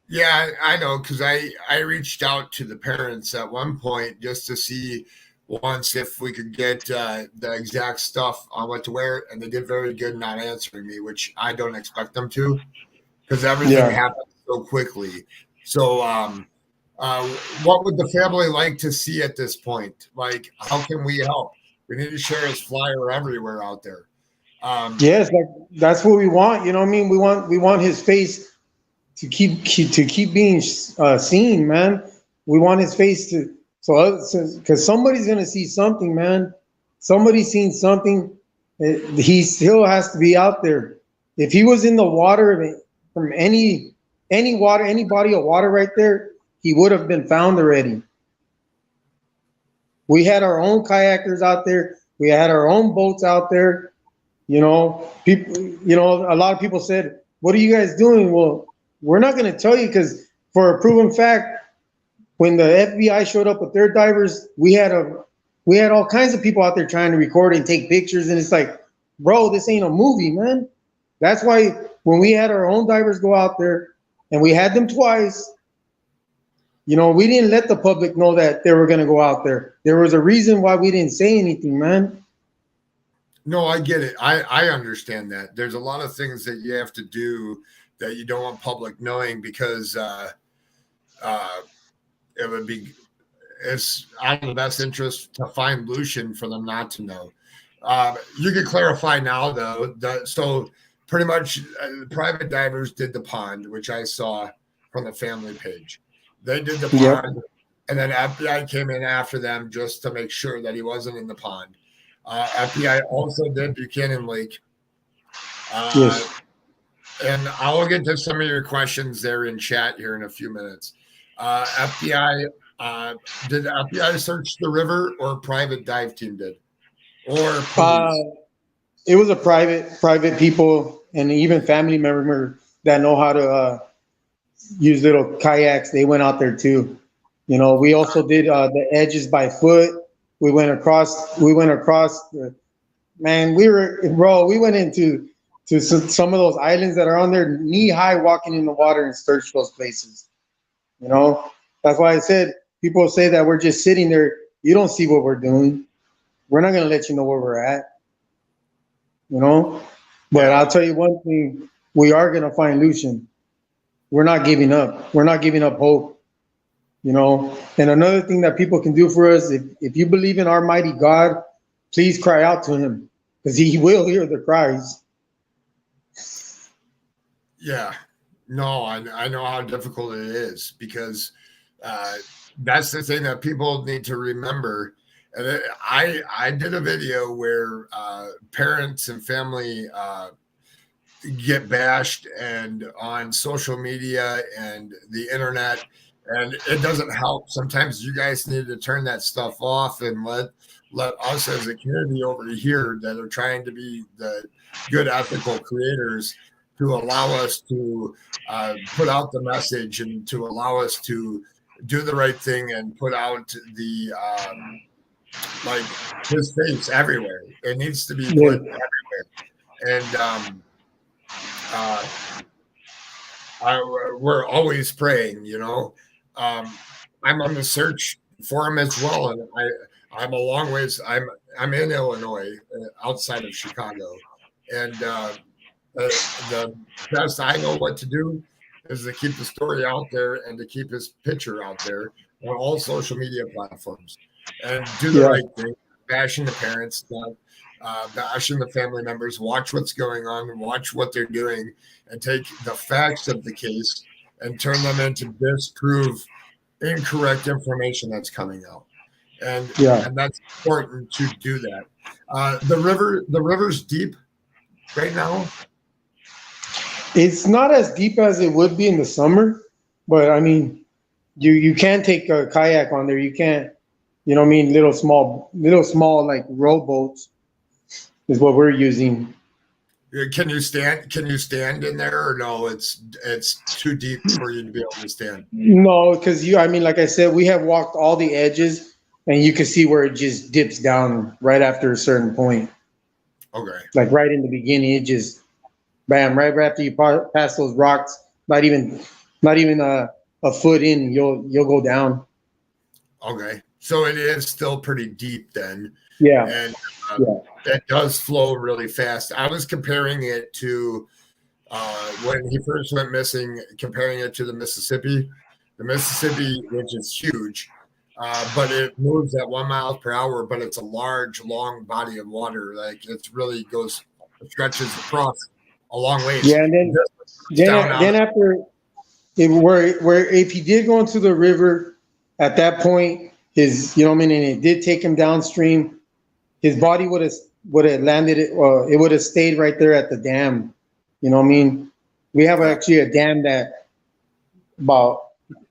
Yeah, I know, because I reached out to the parents at one point just to see once if we could get the exact stuff on what to wear, and they did very good not answering me, which I don't expect them to, because everything happened so quickly. So what would the family like to see at this point? Like, how can we help? We need to share his flyer everywhere out there. Yes, like that's what we want. You know what I mean? We want his face to keep being seen, man. We want his face to, because somebody's gonna see something, man. Somebody's seen something. He still has to be out there. If he was in the water from any body of water right there, he would have been found already. We had our own kayakers out there. We had our own boats out there. You know, people. You know, a lot of people said, "What are you guys doing?" Well, we're not going to tell you, because for a proven fact, when the FBI showed up with their divers, we had all kinds of people out there trying to record and take pictures, and it's like, bro, this ain't a movie, man. That's why when we had our own divers go out there, and we had them twice, you know, we didn't let the public know that they were going to go out there. There was a reason why we didn't say anything, man. No, I get it. I understand that. There's a lot of things that you have to do that you don't want public knowing, because it's out of the best interest to find Lucian for them not to know. You can clarify now, though. So pretty much private divers did the pond, which I saw from the family page. They did the pond, and then FBI came in after them just to make sure that he wasn't in the pond. FBI also did Buchanan Lake. Yes. And I'll get to some of your questions there in chat here in a few minutes. FBI, did the FBI search the river or private dive team did? Or police? It was a private people and even family member that know how to use little kayaks. They went out there too. You know, we also did the edges by foot. We went across. We went into some of those islands that are on there knee high, walking in the water and search those places. You know, that's why I said people say that we're just sitting there. You don't see what we're doing. We're not going to let you know where we're at. You know, but I'll tell you one thing: we are going to find Lucian. We're not giving up. We're not giving up hope. You know, and another thing that people can do for us, if you believe in our mighty God, please cry out to him because he will hear the cries. Yeah, no, I know how difficult it is because that's the thing that people need to remember. And I did a video where parents and family get bashed and on social media and the internet, and it doesn't help. Sometimes you guys need to turn that stuff off and let us as a community over here that are trying to be the good ethical creators to allow us to put out the message and to allow us to do the right thing and put out the like his face everywhere. It needs to be put everywhere. And we're always praying, you know. I'm on the search for him as well, and I'm a long ways. I'm in Illinois, outside of Chicago, and the best I know what to do is to keep the story out there and to keep his picture out there on all social media platforms, and do the right thing. Bashing the parents, not bashing the family members. Watch what's going on, and watch what they're doing, and take the facts of the case and turn them into disprove incorrect information that's coming out. And that's important to do that. The river's deep right now. It's not as deep as it would be in the summer, but I mean, you can take a kayak on there. You can't, you know what I mean? Little small like rowboats is what we're using. Can you stand in there, or no? It's too deep for you to be able to stand. No, because like I said, we have walked all the edges, and you can see where it just dips down right after a certain point. Okay. Like right in the beginning, it just bam, right after you pass those rocks, not even a foot in, you'll go down. Okay, so it is still pretty deep then. Yeah. And that does flow really fast. I was comparing it to when he first went missing, comparing it to the Mississippi, which is huge, but it moves at 1 mile per hour, but it's a large, long body of water. Like it really stretches across a long ways. Yeah, and then after where if he did go into the river at that point, his, you know what I mean, and it did take him downstream, his body would have landed it would have stayed right there at the dam. You know what I mean? We have actually a dam that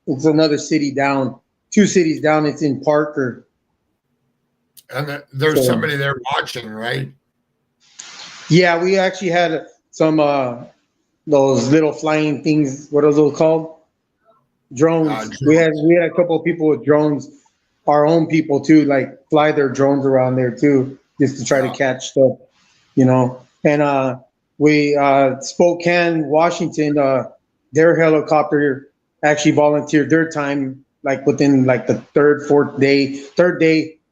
it's another city down, 2 cities down. It's in Parker. And there's somebody there watching, right? Yeah, we actually had some those little flying things. What are those called? Drones. We had a couple of people with drones, our own people too, like fly their drones around there too, just to try to catch stuff, you know. And we Spokane, Washington, their helicopter actually volunteered their time, like within like the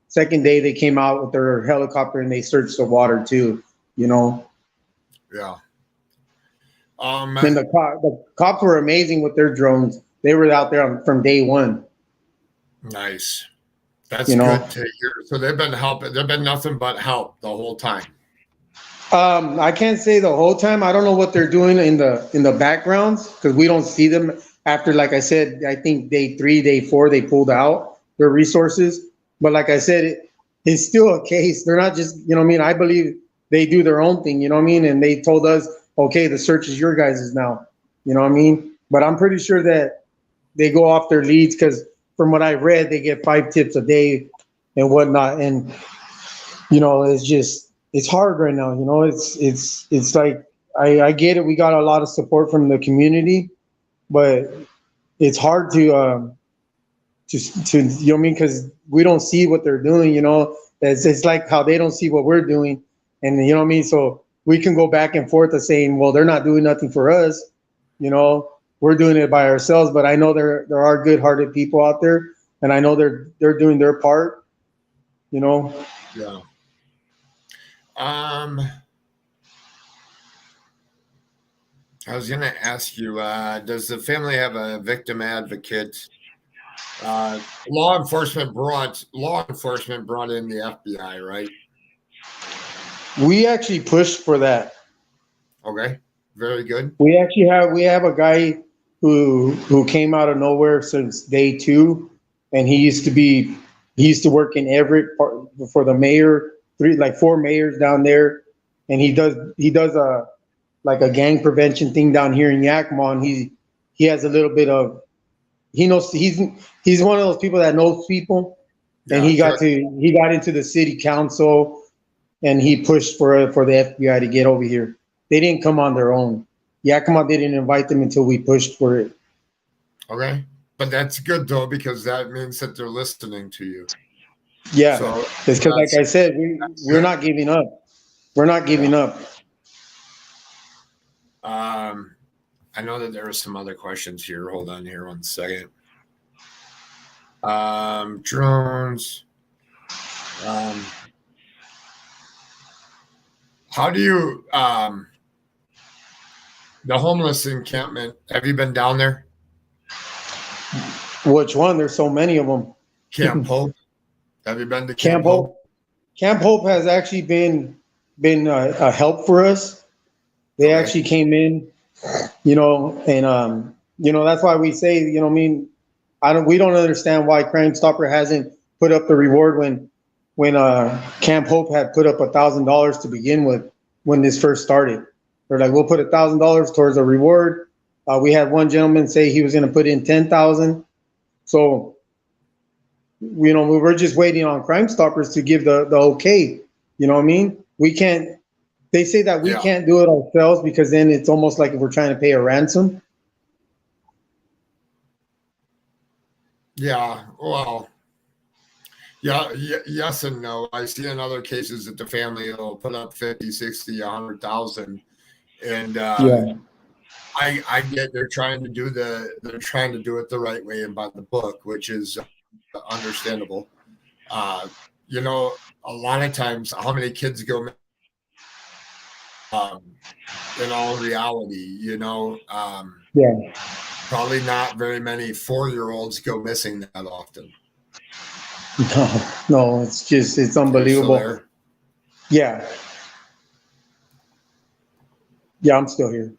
second day they came out with their helicopter and they searched the water too, you know. Yeah. And the cops were amazing with their drones. They were out there from day one. Nice. That's good to hear. So they've been helping. They've been nothing but help the whole time. I can't say the whole time. I don't know what they're doing in the backgrounds because we don't see them after. Like I said, I think day 3, day 4, they pulled out their resources. But like I said, it's still a case. They're not just, you know what I mean? I believe they do their own thing, you know what I mean? And they told us, okay, the search is your guys' now, you know what I mean? But I'm pretty sure that they go off their leads because from what I read, they get 5 tips a day and whatnot. And, you know, it's just, it's hard right now. You know, it's like, I get it. We got a lot of support from the community, but it's hard to you know what I mean? Because we don't see what they're doing, you know. It's like how they don't see what we're doing, and you know what I mean. So we can go back and forth of saying, well, they're not doing nothing for us, you know. We're doing it by ourselves. But I know there are good-hearted people out there, and I know they're doing their part, you know. Yeah. I was going to ask you, does the family have a victim advocate? Law enforcement brought in the FBI, right? We actually pushed for that. Okay, very good. We have a guy who came out of nowhere since day 2, and he used to work in Everett for the mayor, 4 mayors down there, and he does a like a gang prevention thing down here in Yakima. And he has a little bit of, he knows, he's one of those people that knows people, and Yeah, he got into the city council, and he pushed for the FBI to get over here. They didn't come on their own. Yakima didn't invite them until we pushed for it. okay, but that's good though, because that means that they're listening to you. Yeah, So it's because, like I said, we're not giving up. We're not giving up. I know that there are some other questions here. Hold on here 1 second. Drones. How do you the homeless encampment? Have you been down there? Which one? There's so many of them. Camp Hope. Have you been to Camp Hope. Camp Hope has actually been a help for us. They actually came in, you know, and you know, that's why we say, you know, I mean, we don't understand why Crime Stopper hasn't put up the reward when Camp Hope had put up $1,000 to begin with when this first started. They're like, we'll put $1,000 towards a reward. We had one gentleman say he was going to put in 10,000. So, you know, we were just waiting on Crime Stoppers to give the okay. You know what I mean? We can't. They say that we can't do it ourselves because then it's almost like if we're trying to pay a ransom. Yeah, well, yes and no. I see in other cases that the family will put up 50, 60, 100,000. And I get they're trying to do it the right way and by the book, which is understandable. You know, a lot of times how many kids go in all reality, you know, probably not very many 4-year-olds go missing that often. No, it's unbelievable. Yeah. Yeah, I'm still here.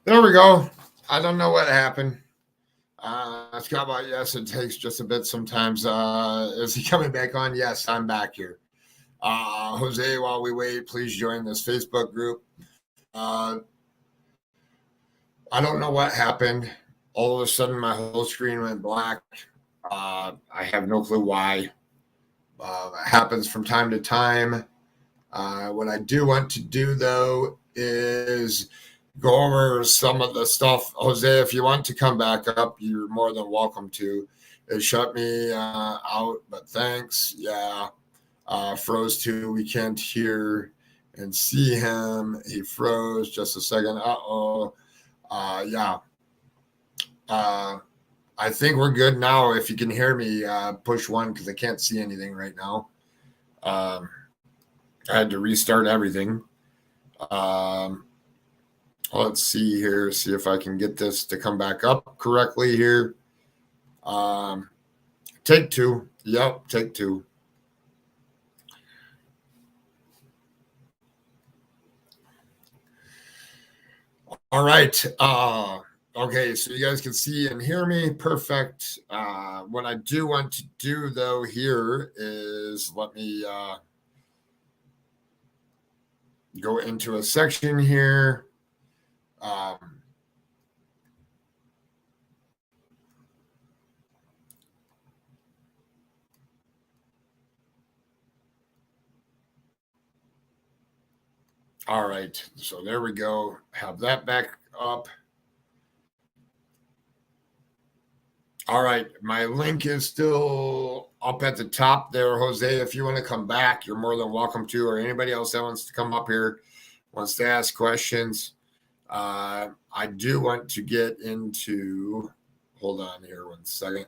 There we go. I don't know what happened. Scott, about yes, it takes just a bit sometimes. Is he coming back on? Yes, I'm back here. Jose, while we wait, please join this Facebook group. I don't know what happened. All of a sudden, my whole screen went black. I have no clue why. It happens from time to time. What I do want to do, though, is go over some of the stuff. Jose, if you want to come back up, you're more than welcome to. It shut me out, but thanks. Yeah. Froze too. We can't hear and see him. He froze just a second. Uh-oh. Yeah. I think we're good now. If you can hear me, push 1 because I can't see anything right now. I had to restart everything. Let's see here. See if I can get this to come back up correctly here. Take 2. Yep, take 2. All right. Okay, so you guys can see and hear me. Perfect. What I do want to do, though, here is let me go into a section here. All right, so there we go. Have that back up. All right, my link is still up at the top there, Jose. If you want to come back, you're more than welcome to, or anybody else that wants to come up here, wants to ask questions. I do want to get into, hold on here 1 second.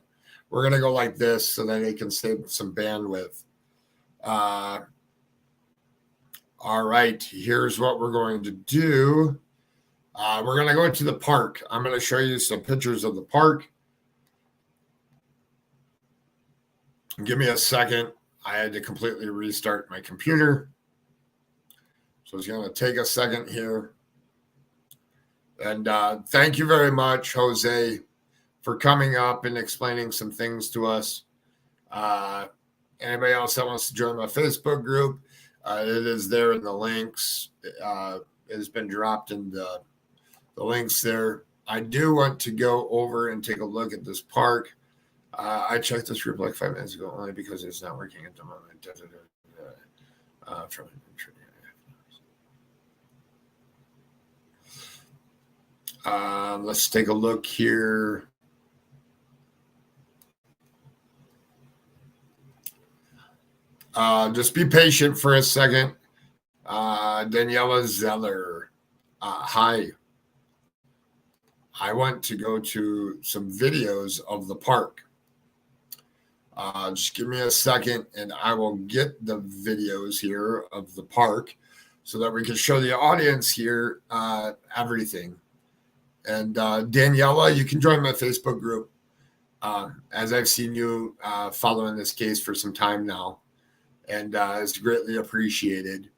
We're going to go like this so that it can save some bandwidth. All right, here's what we're going to do. We're going to go to the park. I'm going to show you some pictures of the park. Give me a second. I had to completely restart my computer. So it's going to take a second here. And thank you very much, Jose, for coming up and explaining some things to us. Anybody else that wants to join my Facebook group, it is there in the links. It has been dropped in the links there. I do want to go over and take a look at this park. I checked this group like 5 minutes ago only because it's not working at the moment. Let's take a look here. Just be patient for a second. Daniela Zeller. Hi. I want to go to some videos of the park. Just give me a second and I will get the videos here of the park so that we can show the audience here everything. And Daniela, you can join my Facebook group. As I've seen you following this case for some time now, and it's greatly appreciated.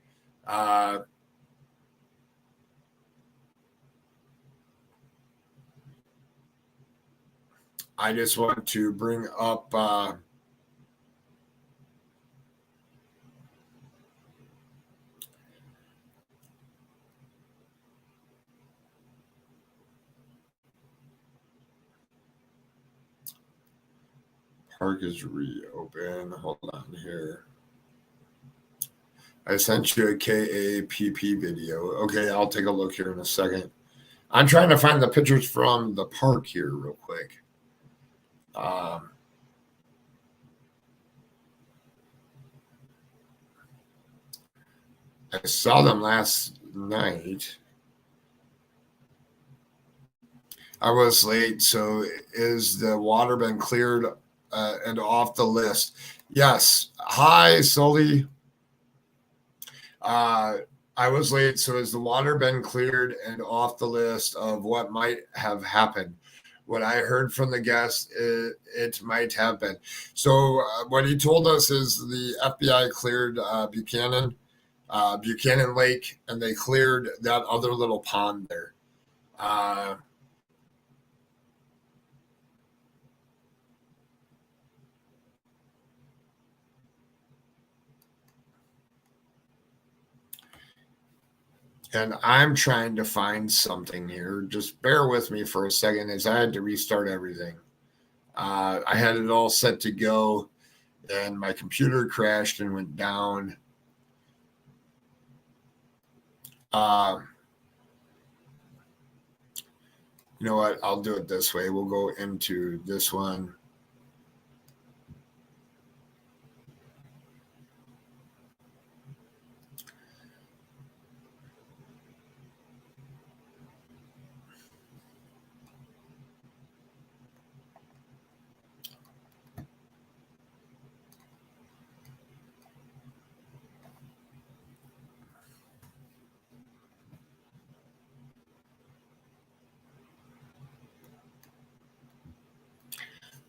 I just want to bring up park is reopened. Hold on here. I sent you a KAPP video. Okay, I'll take a look here in a second. I'm trying to find the pictures from the park here real quick. I saw them last night. I was late, so is the water been cleared and off the list? Yes. Hi, Sully. I was late, so has the water been cleared and off the list of what might have happened? What I heard from the guest, it might have been. So what he told us is the FBI cleared Buchanan Lake, and they cleared that other little pond there. And I'm trying to find something here. Just bear with me for a second as I had to restart everything. I had it all set to go, and my computer crashed and went down. You know what? I'll do it this way. We'll go into this one.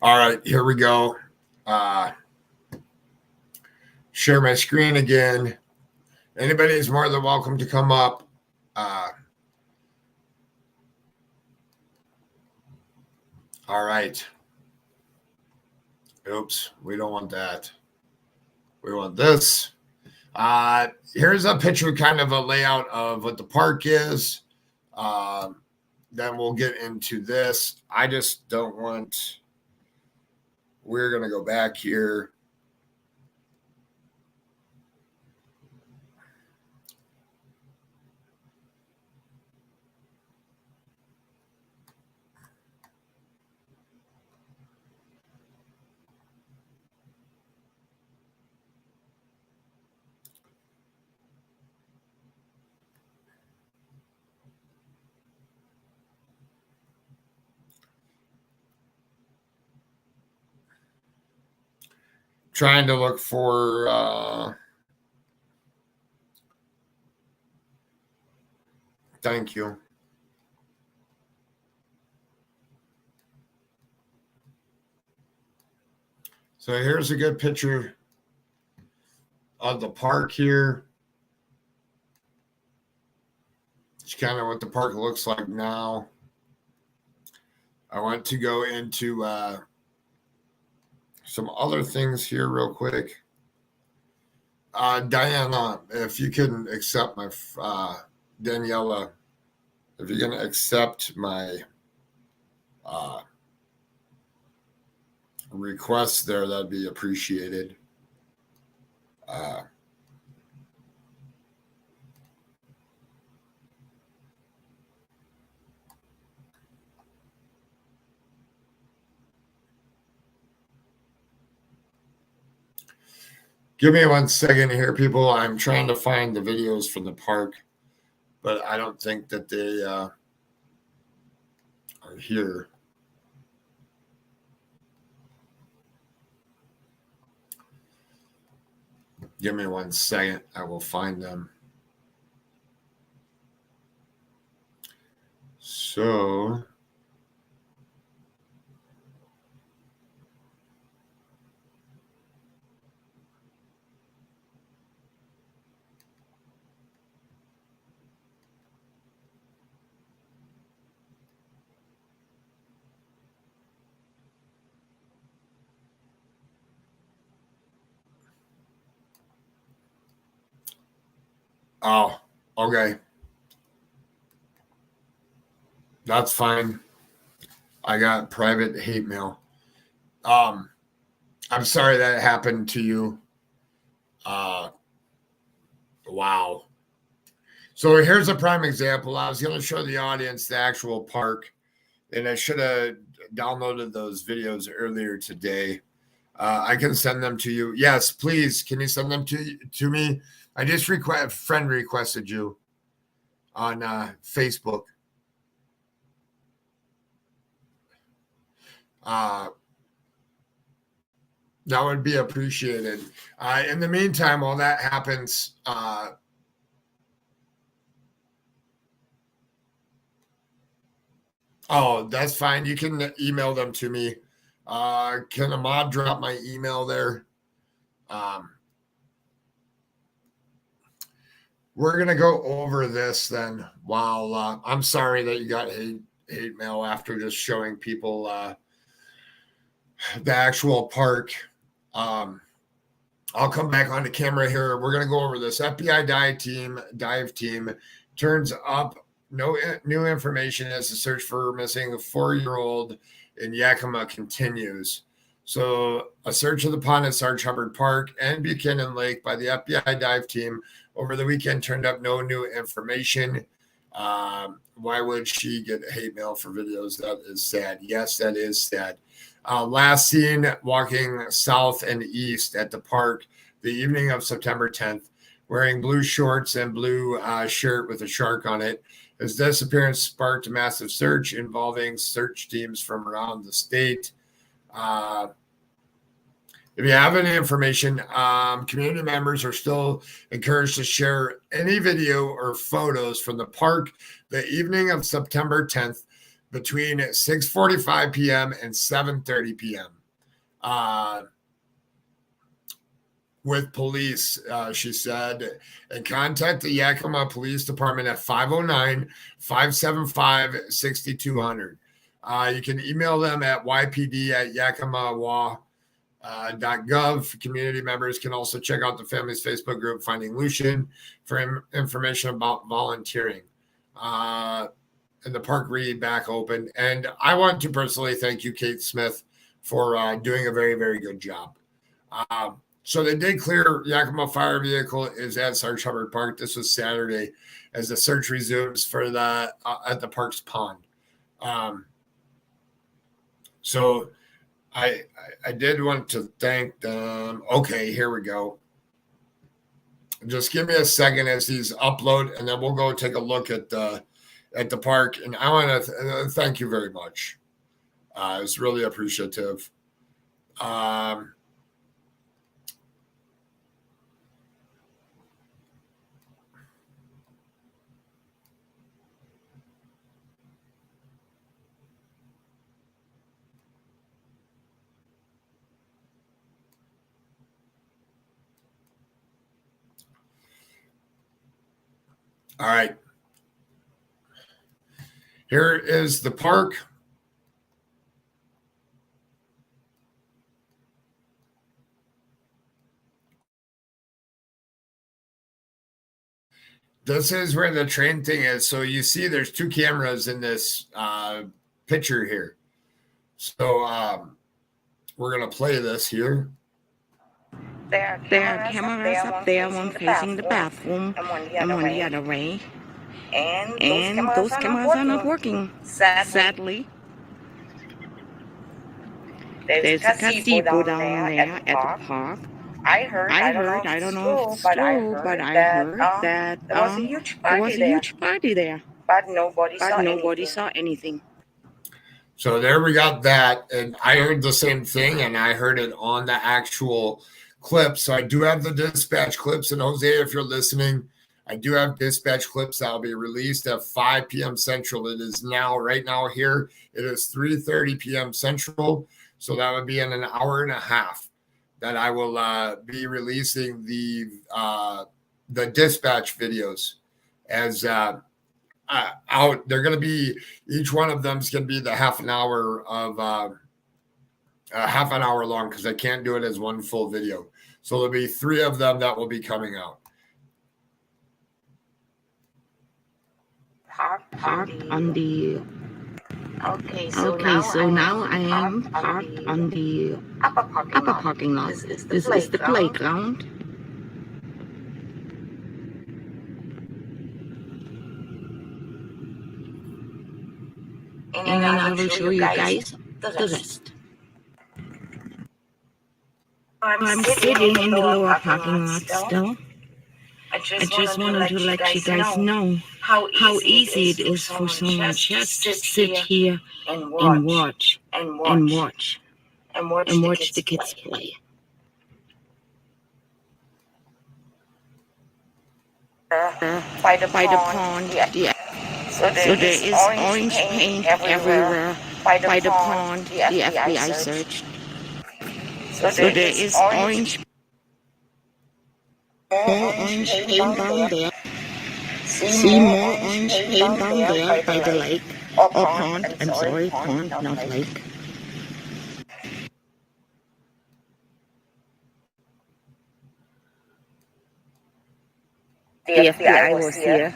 All right, here we go. Share my screen again. Anybody is more than welcome to come up. All right. Oops, we don't want that. We want this. Here's a picture, kind of a layout of what the park is. Then we'll get into this. I just don't want... We're going to go back here. Trying to look for... Thank you. So here's a good picture of the park here. It's kind of what the park looks like now. I want to go into some other things here real quick. Diana, if you can accept my... Daniela, if you're going to accept my request there, that'd be appreciated. Give me 1 second here, people. I'm trying to find the videos from the park, but I don't think that they are here. Give me 1 second. I will find them. So... Oh, okay. That's fine. I got private hate mail. I'm sorry that happened to you. Wow. So here's a prime example. I was going to show the audience the actual park, and I should have downloaded those videos earlier today. I can send them to you. Yes, please. Can you send them to me? I just friend requested you on Facebook. That would be appreciated. In the meantime, while that happens, oh, that's fine. You can email them to me. Can Ahmad drop my email there? we're gonna go over this then. While I'm sorry that you got hate mail after just showing people the actual park. I'll come back onto camera here. We're gonna go over this. FBI dive team turns up no new information as the search for missing a 4-year-old in Yakima continues. So a search of the pond at Sarg Hubbard Park and Buchanan Lake by the FBI dive team over the weekend turned up no new information. Why would she get hate mail for videos? That is sad. Yes, that is sad. Last seen walking south and east at the park the evening of September 10th, wearing blue shorts and blue shirt with a shark on it. His disappearance sparked a massive search involving search teams from around the state. If you have any information, community members are still encouraged to share any video or photos from the park the evening of September 10th between 6:45 p.m. and 7:30 p.m. With police, she said, and contact the Yakima Police Department at 509-575-6200. You can email them at ypd@yakimawa.gov. Community members can also check out the family's Facebook group, Finding Lucian, for information about volunteering. And the park read back open. And I want to personally thank you, Kate Smith, for doing a very, very good job. So they did clear Yakima fire vehicle is at Sarg Hubbard Park. This was Saturday as the search resumes for the at the park's pond. So I did want to thank them. Okay, here we go. Just give me a second as these upload, and then we'll go take a look at the park. And I want to thank you very much. It's really appreciative. All right. Here is the park. This is where the train thing is. So you see there's 2 cameras in this picture here. So we're going to play this here. There are cameras up there, one facing the bathroom and one the other way. And those cameras are not working, sadly. There's a gazebo down there at the park. I heard, I don't know if it's true, but I heard that there was a huge party there. But nobody saw anything. So there we got that. And I heard the same thing, and I heard it on the actual clips. So I do have the dispatch clips. And Jose, if you're listening, I do have dispatch clips that will be released at 5 p.m. Central. It is now, right now here, it is 3:30 p.m. Central. So that would be in an hour and a half that I will be releasing the dispatch videos as out. They're going to be, each one of them is going to be the half an hour long because I can't do it as one full video. So there'll be 3 of them that will be coming out. Parked on the... Okay, so now I am parked on the upper parking lot. This is the playground. And then I will show you guys the rest. I'm sitting in the lower parking lot still. I just wanted to let you guys know how easy it is for someone just to sit here and watch the kids play. By the pond, yeah. So there is orange paint everywhere. By the pond, the FBI searched. So there is orange paint down there. See more orange paint down there by the lake. Or pond, I'm sorry, pond, not lake. The FBI was here.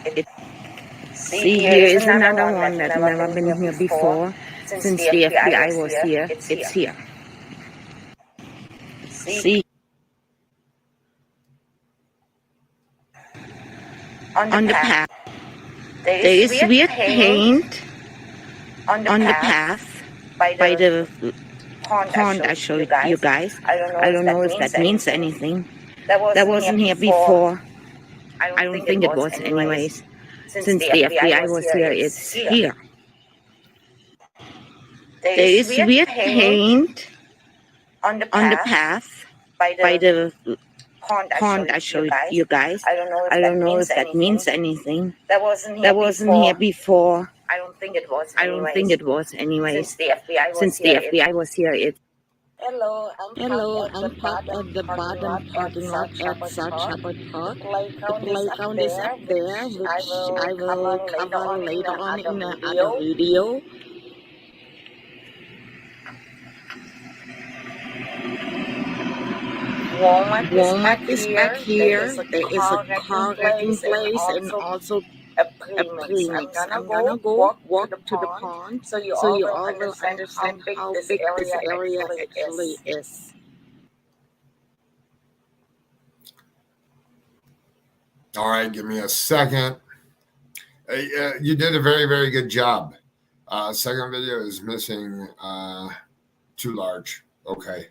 See, here is another one that's never been here before. Since the FBI was here, it's here. See, on the path, there is weird paint on the path by the pond I showed you guys. I don't know if that means anything. That wasn't here before. I don't think it was anyways. Since the FBI was here, it's here. There is weird paint on the path by the pond I showed you guys. I don't know if that means anything. That wasn't here before. I don't think it was anyways. Since the FBI was here, it's Hello, I'm parked at the bottom parking lot at Sarg Hubbard Park. The playground is up there, which I will cover later on in another video. Walmart is back here. There is a car wrecking place and also a premix. I'm gonna go walk to the pond so you all will understand how big this area actually is. All right, give me a second. You did a very, very good job. Second video is missing too large. Okay.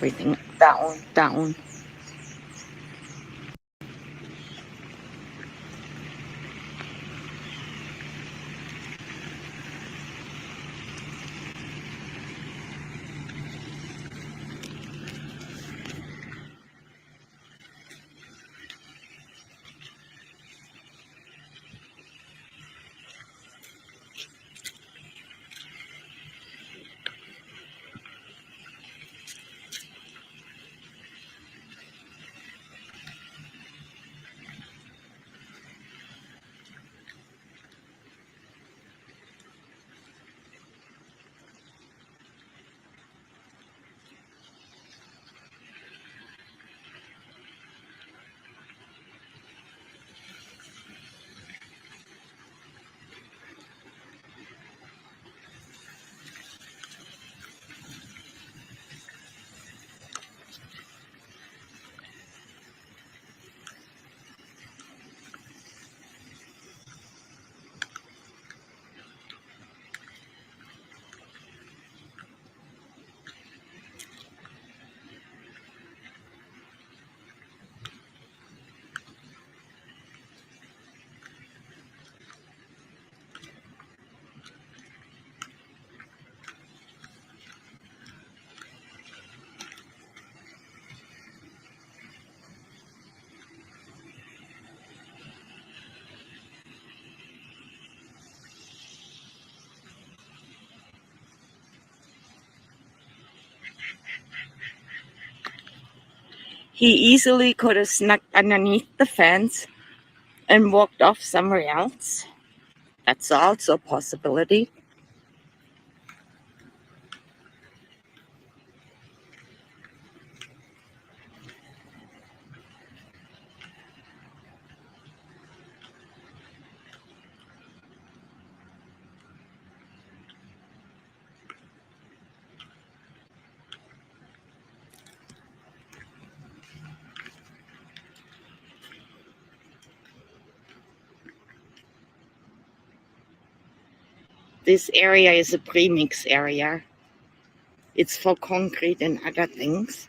everything down. He easily could have snuck underneath the fence and walked off somewhere else. That's also a possibility. This area is a premix area. It's for concrete and other things.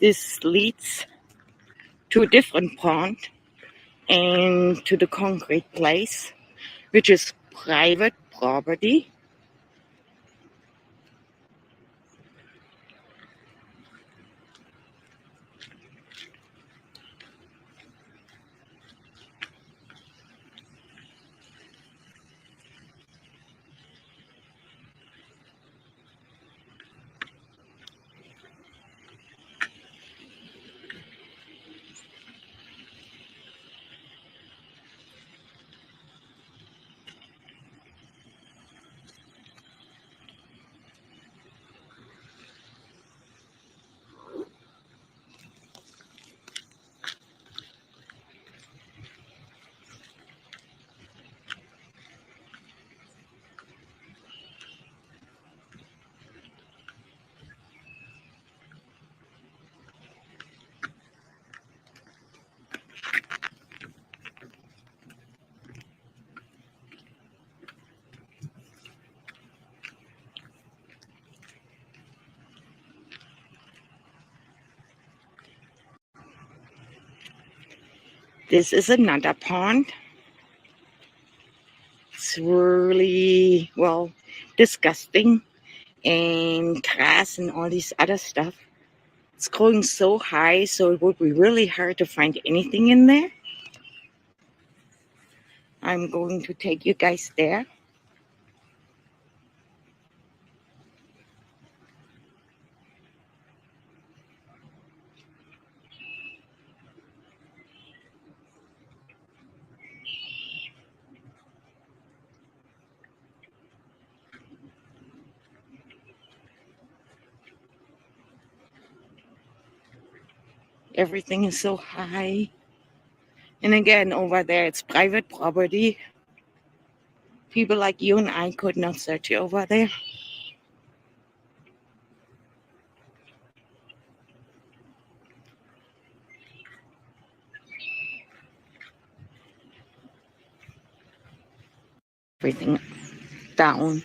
This leads to a different pond and to the concrete place, which is private property. This is another pond. It's really, well, disgusting, and grass and all this other stuff. It's growing so high, so it would be really hard to find anything in there. I'm going to take you guys there. Everything is so high. And again, over there, it's private property. People like you and I could not search over there. Everything down.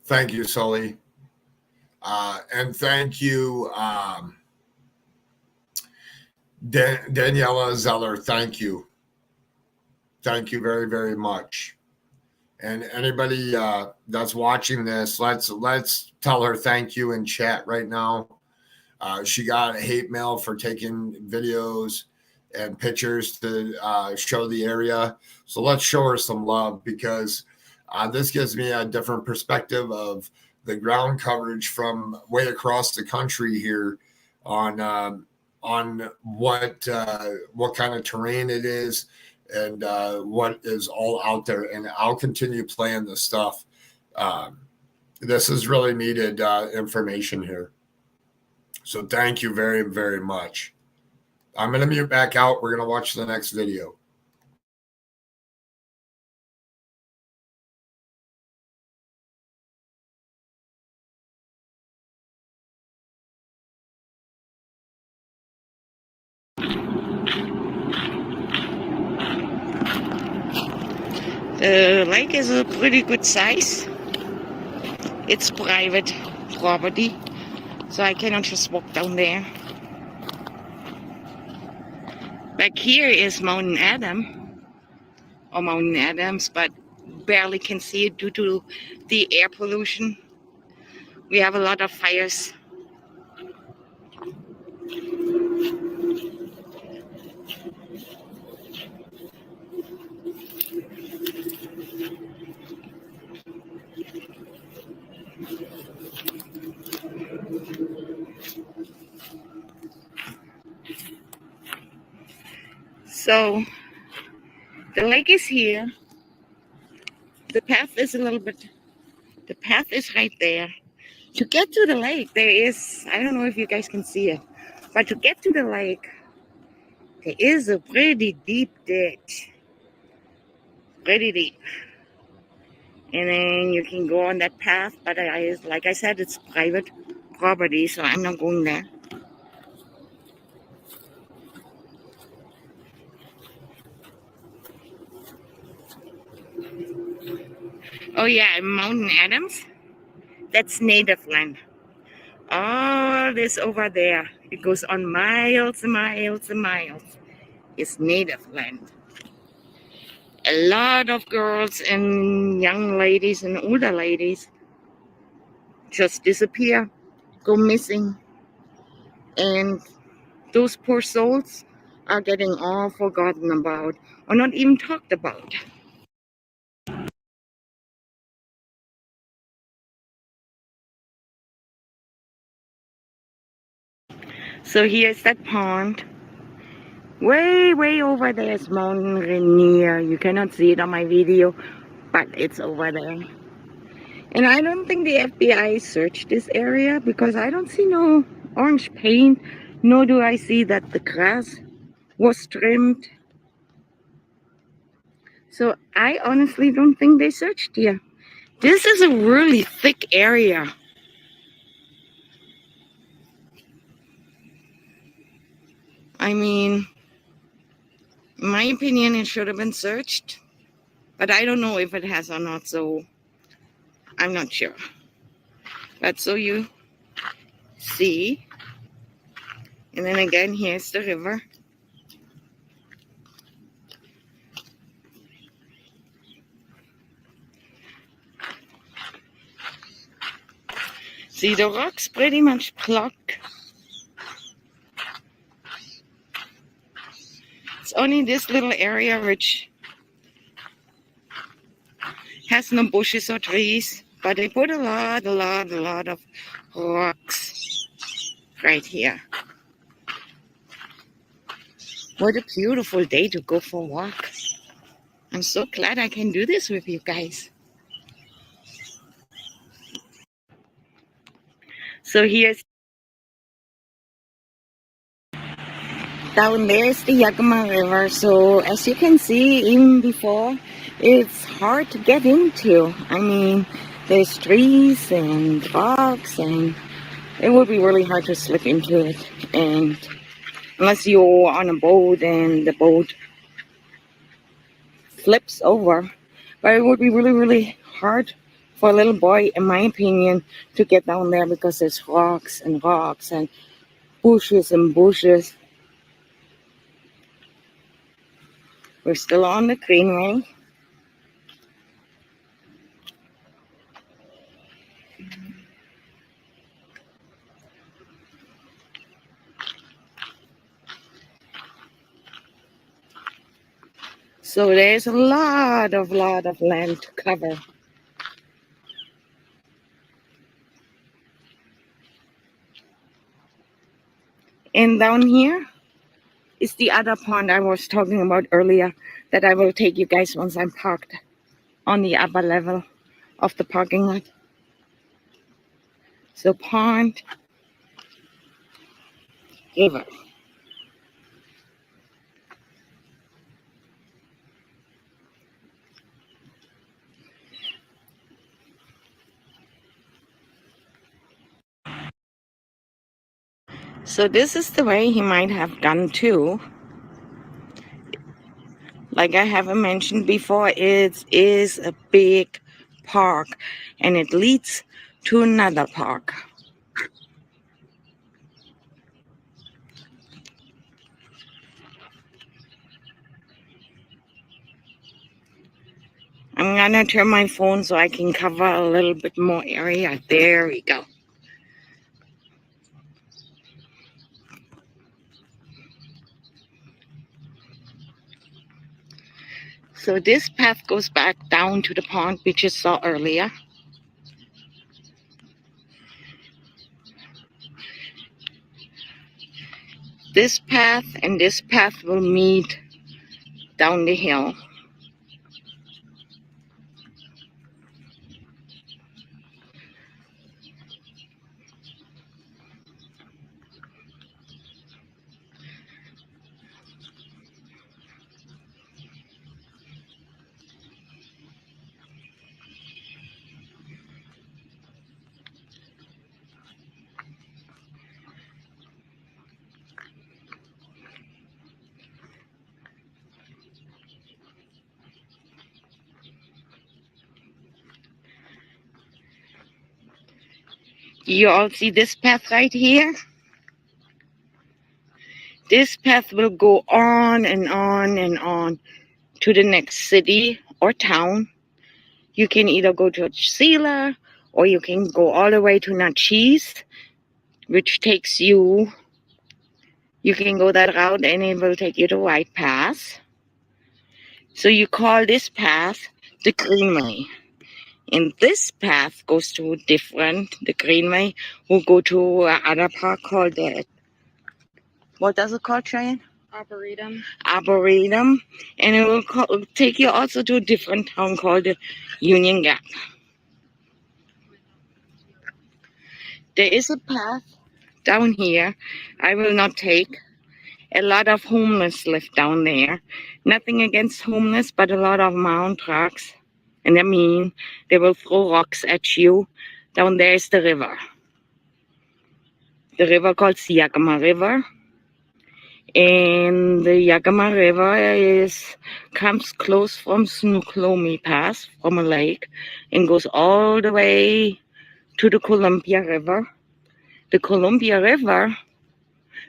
Thank you, Sully. And thank you, Daniela Zeller. Thank you. Thank you very, very much. And anybody that's watching this, let's tell her thank you in chat right now. She got a hate mail for taking videos and pictures to show the area. So let's show her some love, because this gives me a different perspective of the ground coverage from way across the country here on what kind of terrain it is and what is all out there. And I'll continue playing this stuff. This is really needed information here. So thank you very, very much. I'm going to mute back out. We're going to watch the next video. The lake is a pretty good size. It's private property, so I cannot just walk down there. Back here is Mountain Adams, but barely can see it due to the air pollution. We have a lot of fires. So the lake is here. The path is right there. To get to the lake, there is, I don't know if you guys can see it, but to get to the lake, there is a pretty deep ditch. Pretty deep. And then you can go on that path, but like I said, it's private property, so I'm not going there. Oh yeah, Mountain Adams, that's native land. all this over there, it goes on miles and miles and miles, is native land. A lot of girls and young ladies and older ladies just disappear, go missing, and those poor souls are getting all forgotten about or not even talked about. So here's that pond. Way over there is Mount Rainier. You cannot see it on my video, but it's over there. And I don't think the FBI searched this area because I don't see no orange paint, nor do I see that the grass was trimmed. So I honestly don't think they searched here. This is a really thick area. I mean, in my opinion, it should have been searched, but I don't know if it has or not, so I'm not sure. But so you see, and then again, here's the river. See, the rocks pretty much block. It's only this little area which has no bushes or trees, but they put a lot of rocks right here. What a beautiful day to go for a walk. I'm so glad I can do this with you guys. So here's down there is the Yakima River. So as you can see, even before, it's hard to get into. I mean, there's trees and rocks, and it would be really hard to slip into it. And unless you're on a boat and the boat flips over, but it would be really hard for a little boy, in my opinion, to get down there because there's rocks and bushes and bushes. We're still on the greenway. So there's a lot of land to cover. And down here is the other pond I was talking about earlier that I will take you guys once I'm parked on the upper level of the parking lot. So pond, river. So this is the way he might have gone too. Like I haven't mentioned before, it is a big park and it leads to another park. I'm gonna turn my phone so I can cover a little bit more area. There we go. So this path goes back down to the pond we just saw earlier. This path and this path will meet down the hill. You all see this path right here? This path will go on and on and on to the next city or town. You can either go to Sela or you can go all the way to Natchez, which takes you can go that route and it will take you to White Pass. So you call this path the Greenway. And this path goes to the Greenway will go to another park called what does it call, Cheyenne? Arboretum. And it will take you also to a different town called Union Gap. There is a path down here I will not take. A lot of homeless live down there. Nothing against homeless, but a lot of mound trucks. And I mean, they will throw rocks at you. Down there is the river. The river called the Yakima River. And the Yakima River comes close from Snoqualmie Pass, from a lake, and goes all the way to the Columbia River. The Columbia River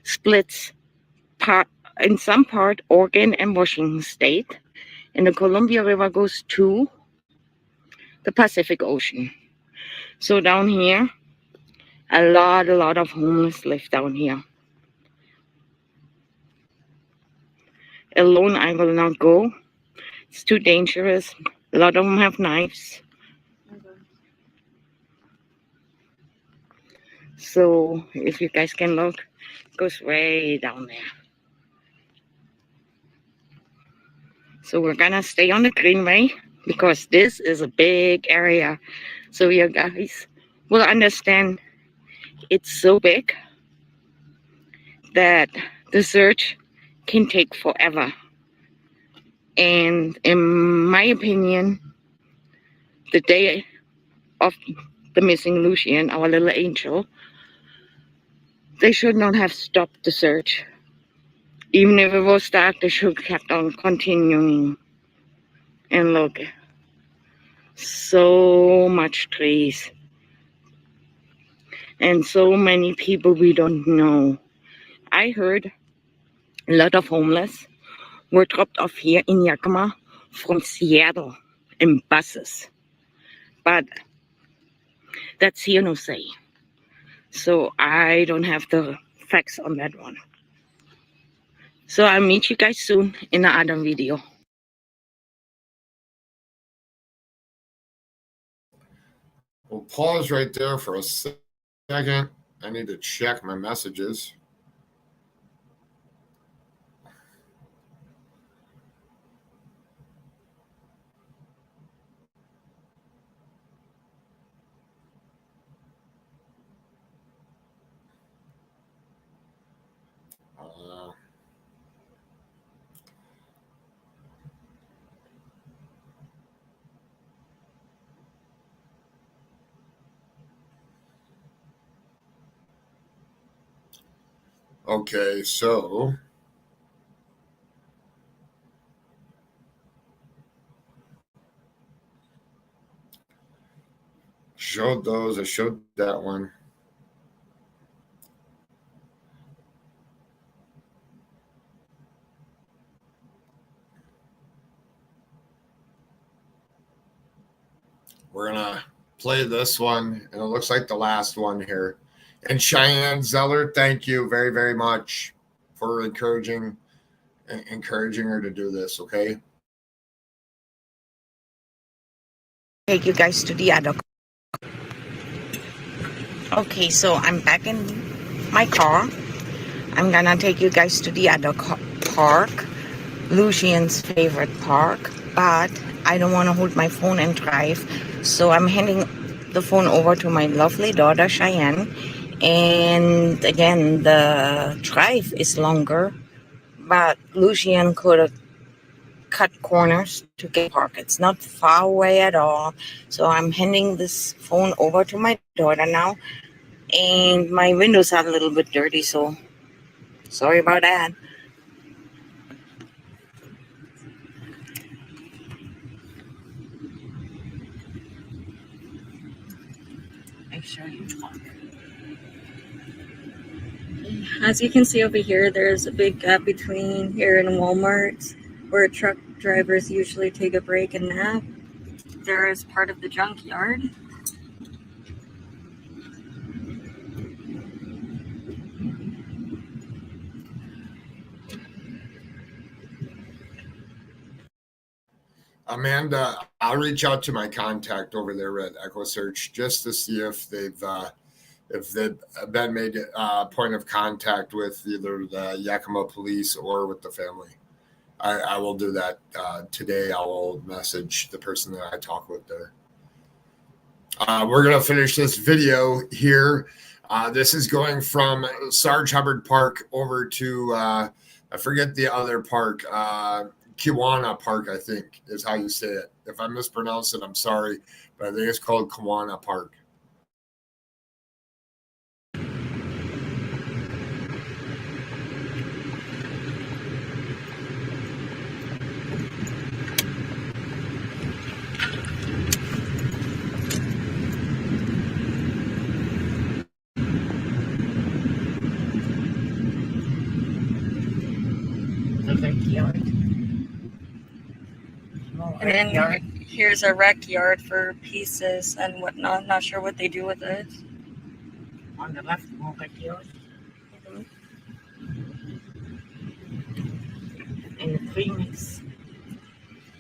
splits in some part Oregon and Washington State, and the Columbia River goes to the Pacific Ocean. So down here, a lot of homeless live down here. Alone, I will not go. It's too dangerous. A lot of them have knives. So if you guys can look, it goes way down there. So we're gonna stay on the Greenway because this is a big area. So you guys will understand it's so big that the search can take forever. And in my opinion, the day of the missing Lucian, our little angel, they should not have stopped the search. Even if it was dark, they should have kept on continuing. And look, so much trees. And so many people we don't know. I heard a lot of homeless were dropped off here in Yakima from Seattle in buses. But that's here no say. So I don't have the facts on that one. So I'll meet you guys soon in another video. We'll pause right there for a second. I need to check my messages. Okay, so showed those. I showed that one. We're gonna play this one, and it looks like the last one here. And Cheyenne Zeller, thank you very, very much for encouraging her to do this. Okay. Take you guys to the other. Okay, so I'm back in my car. I'm gonna take you guys to the other park, Lucian's favorite park, but I don't want to hold my phone and drive, so I'm handing the phone over to my lovely daughter Cheyenne. And again, the drive is longer, but Lucian could have cut corners to get park. It's not far away at all. So I'm handing this phone over to my daughter now. And my windows are a little bit dirty, so sorry about that. Make sure you talk. As you can see over here, there's a big gap between here and Walmart, where truck drivers usually take a break and nap. There is part of the junkyard. Amanda, I'll reach out to my contact over there at EchoSearch just to see if they've been made a point of contact with either the Yakima police or with the family. I will do that today. I will message the person that I talk with there. We're going to finish this video here. This is going from Sarg Hubbard Park over to, I forget the other park, Kiwana Park, I think is how you say it. If I mispronounce it, I'm sorry, but I think it's called Kiwana Park. And then here's a rec yard for pieces and whatnot. Not sure what they do with it. On the left, more backyard. And the premix.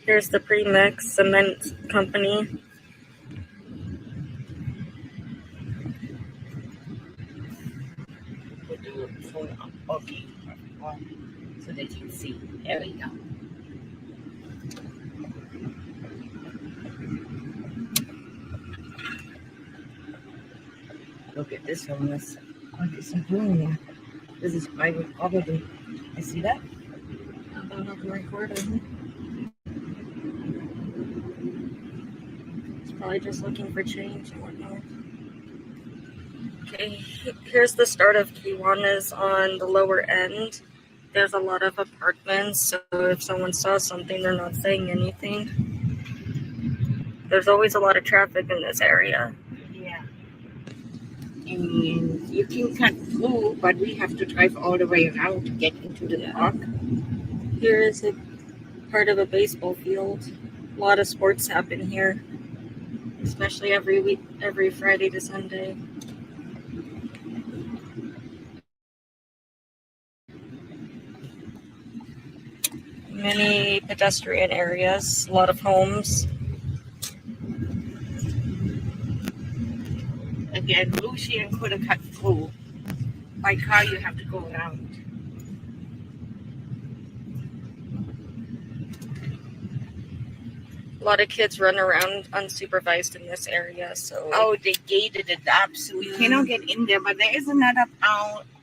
Here's the premix cement company. We'll do it for, okay, so that you can see. There we go. Look at this one. What is it doing there? This is private property. I see that. I don't have the recording. It's probably just looking for change and whatnot. Okay, here's the start of Kiwanis on the lower end. There's a lot of apartments, so if someone saw something, they're not saying anything. There's always a lot of traffic in this area. Yeah. And you can cut through, but we have to drive all the way around to get into the park. Here is a part of a baseball field. A lot of sports happen here, especially every week, every Friday to Sunday. Many pedestrian areas, a lot of homes. Again, Lucian could have cut through. By car, you have to go around. A lot of kids run around unsupervised in this area, so... Oh, they gated it up, so we cannot get in there. But there is another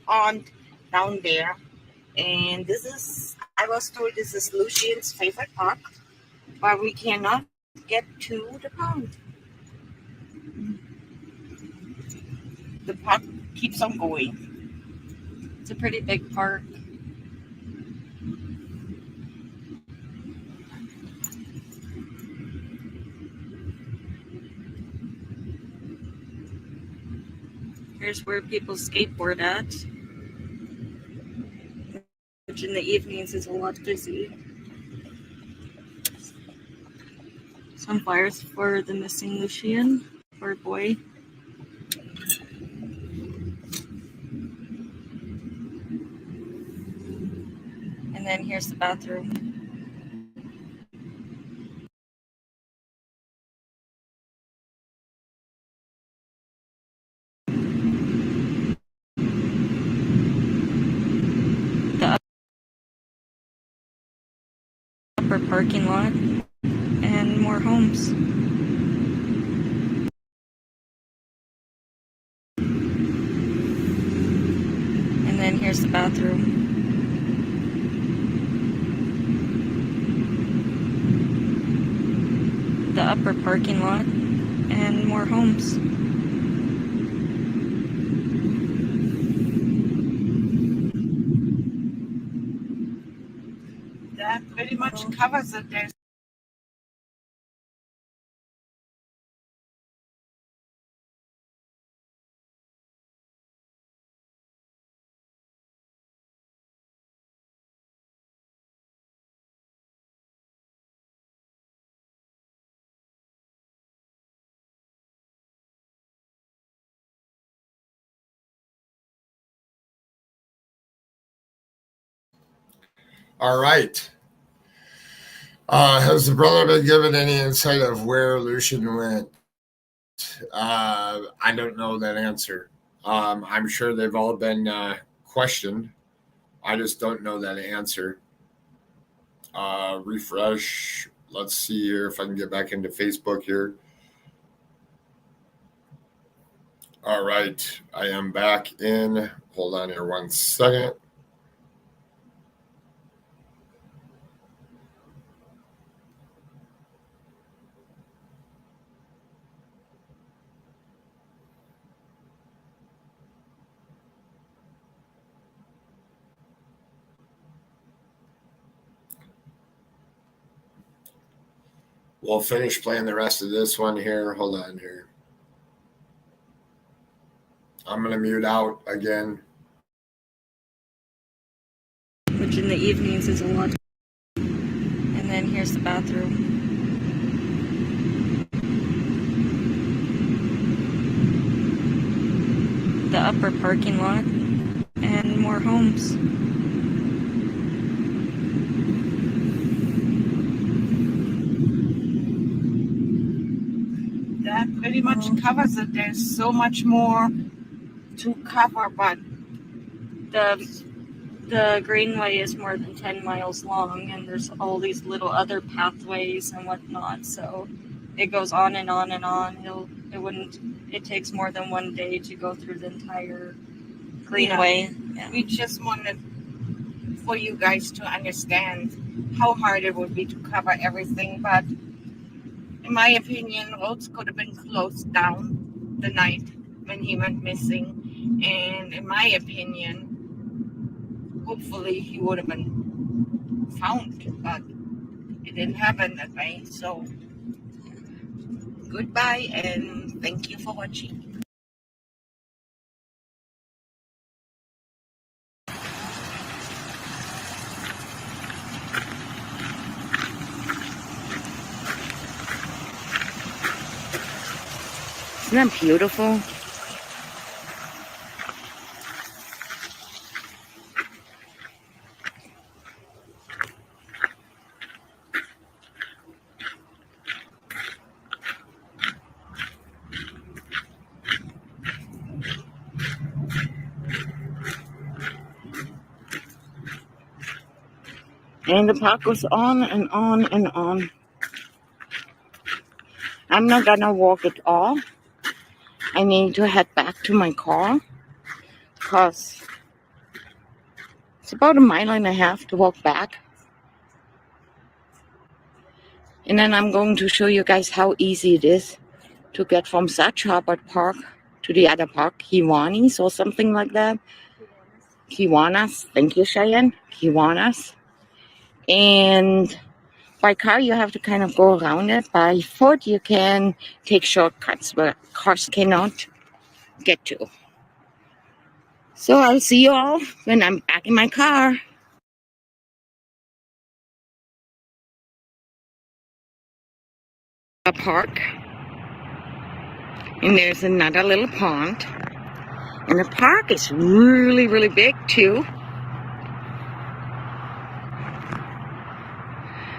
pond down there. And this is, I was told this is Lucian's favorite park. But we cannot get to the pond. The park keeps on going. It's a pretty big park. Here's where people skateboard at, which in the evenings is a lot busy. Some flyers for the missing Lucian, poor boy. And then here's the bathroom. The upper parking lot and more homes. And then here's the bathroom. The upper parking lot and more homes. That pretty much covers it. There's All right. Has the brother been given any insight of where Lucian went? I don't know that answer. I'm sure they've all been questioned. I just don't know that answer. Refresh. Let's see here if I can get back into Facebook here. All right. I am back in. Hold on here 1 second. We'll finish playing the rest of this one here. Hold on here. I'm going to mute out again. Which in the evenings is a lot. And then here's the bathroom. The upper parking lot and more homes. That pretty much covers it. There's so much more to cover, but the greenway is more than 10 miles long, and there's all these little other pathways and whatnot, so it goes on and on and on. It takes more than one day to go through the entire greenway. Yeah. We just wanted for you guys to understand how hard it would be to cover everything, but in my opinion, roads could have been closed down the night when he went missing. And in my opinion, hopefully he would have been found, but it didn't happen that way. So goodbye and thank you for watching. Isn't that beautiful? And the park goes on and on and on. I'm not gonna walk it all. I need to head back to my car because it's about 1.5 miles to walk back. And then I'm going to show you guys how easy it is to get from Sarg Hubbard Park to the other park, Kiwanis or something like that. Kiwanis. Thank you, Cheyenne. Kiwanis. And by car, you have to kind of go around it. By foot, you can take shortcuts where cars cannot get to. So I'll see you all when I'm back in my car. A park. And there's another little pond. And the park is really, really big too.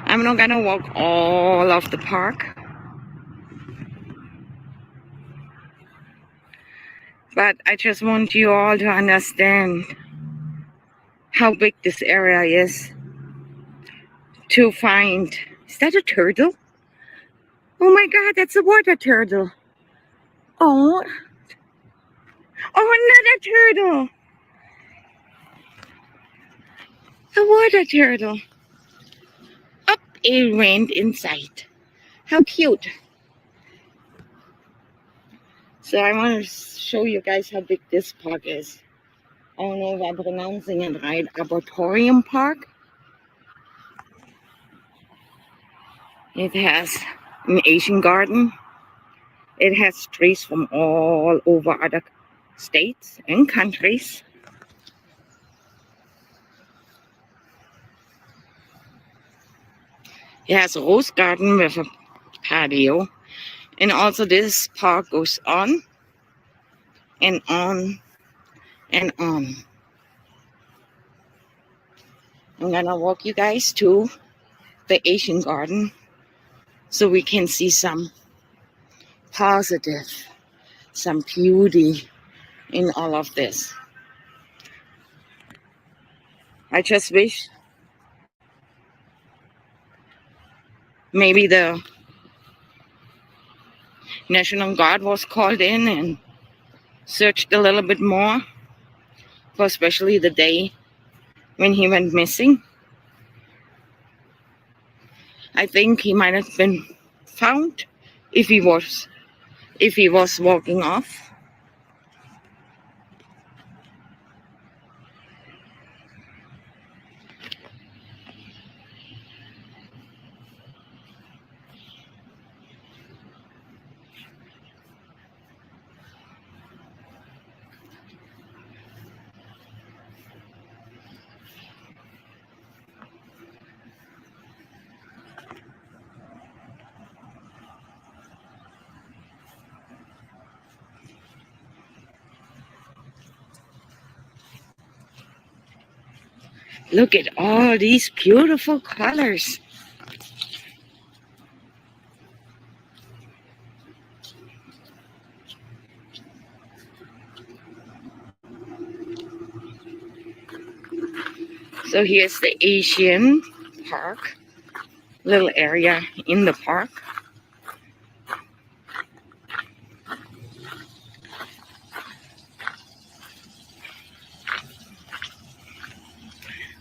I'm not gonna walk all of the park, but I just want you all to understand how big this area is to find. Is that a turtle? Oh my God, that's a water turtle. Oh, another turtle. A water turtle. Up it went inside. How cute. So I want to show you guys how big this park is. I don't know if I'm pronouncing it right. Arboretum Park. It has an Asian garden. It has trees from all over other states and countries. It has a rose garden with a patio. And also this park goes on and on and on. I'm gonna walk you guys to the Asian garden so we can see some positive, some beauty in all of this. I just wish maybe the National Guard was called in and searched a little bit more, for especially the day when he went missing. I think he might have been found if he was walking off. Look at all these beautiful colors. So here's the Asian park, little area in the park.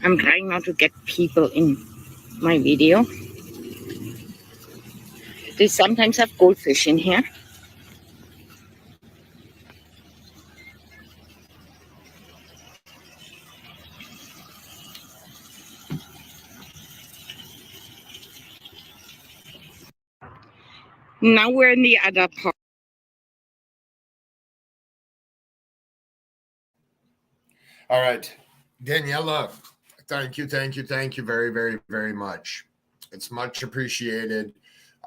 I'm trying not to get people in my video. They sometimes have goldfish in here. Now we're in the other part. All right, Daniela, thank you very, very, very much. It's much appreciated.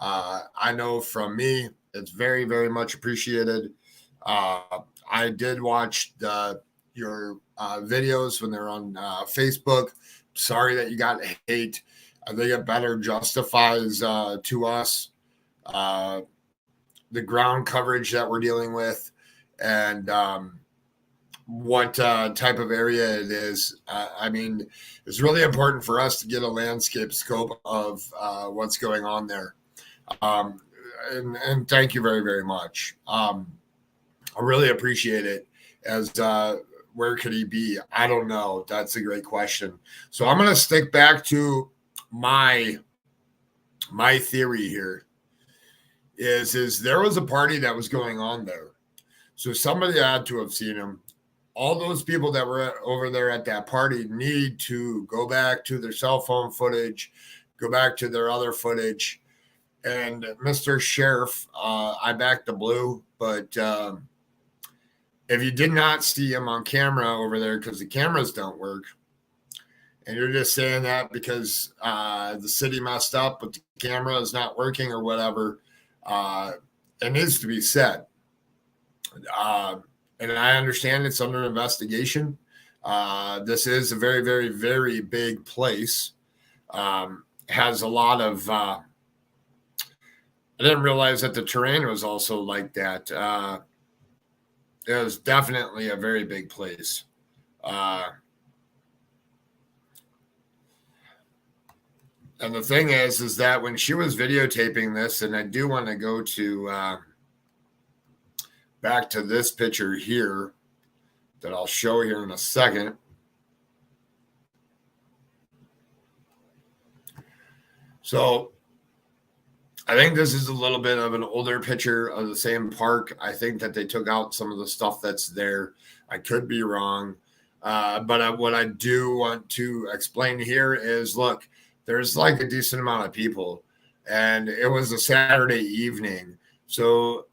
I know from me, it's very, very much appreciated. I did watch your videos when they're on Facebook. Sorry that you got hate. I think it better justifies to us the ground coverage that we're dealing with and what type of area it is. I mean, it's really important for us to get a landscape scope of what's going on there. And thank you very, very much. I really appreciate it. As where could he be? I don't know. That's a great question. So I'm going to stick back to my theory here. Is there was a party that was going on there. So somebody had to have seen him. All those people that were over there at that party need to go back to their cell phone footage, go back to their other footage. And Mr. Sheriff, I back the blue, but if you did not see him on camera over there because the cameras don't work, and you're just saying that because the city messed up, but the camera is not working or whatever, it needs to be said. And I understand it's under investigation. This is a very, very, very big place. Has a lot of. I didn't realize that the terrain was also like that. It was definitely a very big place. And the thing is that when she was videotaping this, and I do want to go to back to this picture here that I'll show here in a second. So I think this is a little bit of an older picture of the same park. I think that they took out some of the stuff that's there. I could be wrong. But what I do want to explain here is, look, there's like a decent amount of people, and it was a Saturday evening. So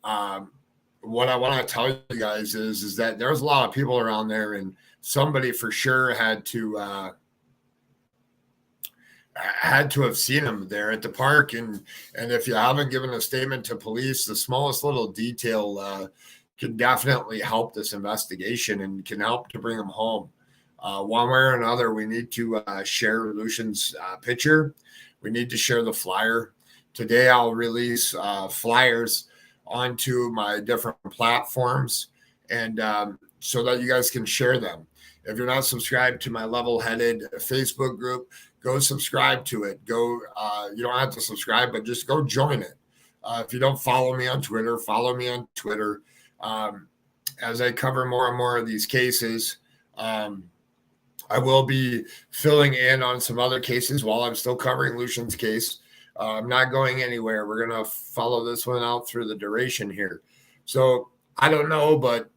what I want to tell you guys is that there's a lot of people around there, and somebody for sure had to have seen him there at the park. And if you haven't given a statement to police, the smallest little detail can definitely help this investigation and can help to bring him home. One way or another, we need to share Lucian's picture. We need to share the flyer. Today, I'll release flyers onto my different platforms, and so that you guys can share them. If you're not subscribed to my Level-Headed Facebook group, go subscribe to it. Go. You don't have to subscribe, but just go join it. If you don't follow me on Twitter, follow me on Twitter. As I cover more and more of these cases, I will be filling in on some other cases while I'm still covering Lucian's case. I'm not going anywhere. We're going to follow this one out through the duration here. So I don't know, but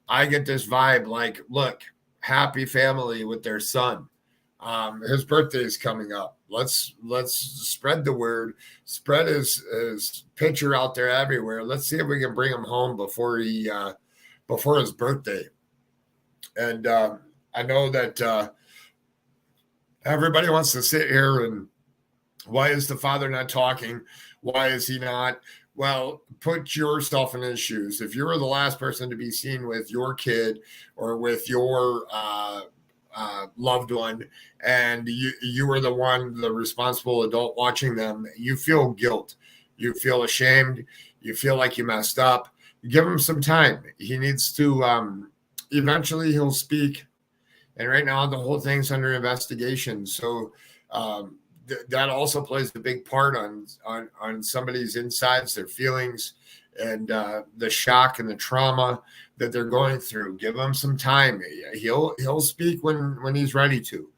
I get this vibe like, look, happy family with their son. His birthday is coming up. Let's spread the word, spread his picture out there everywhere. Let's see if we can bring him home before his birthday. And I know that everybody wants to sit here and why is the father not talking? Why is he not? Well, put yourself in his shoes. If you were the last person to be seen with your kid or with your loved one, and you were the responsible adult watching them, you feel guilt. You feel ashamed. You feel like you messed up. Give him some time. He needs to, eventually he'll speak. And right now the whole thing's under investigation. So that also plays a big part on somebody's insides, their feelings, and the shock and the trauma that they're going through. Give him some time. He'll speak when he's ready to.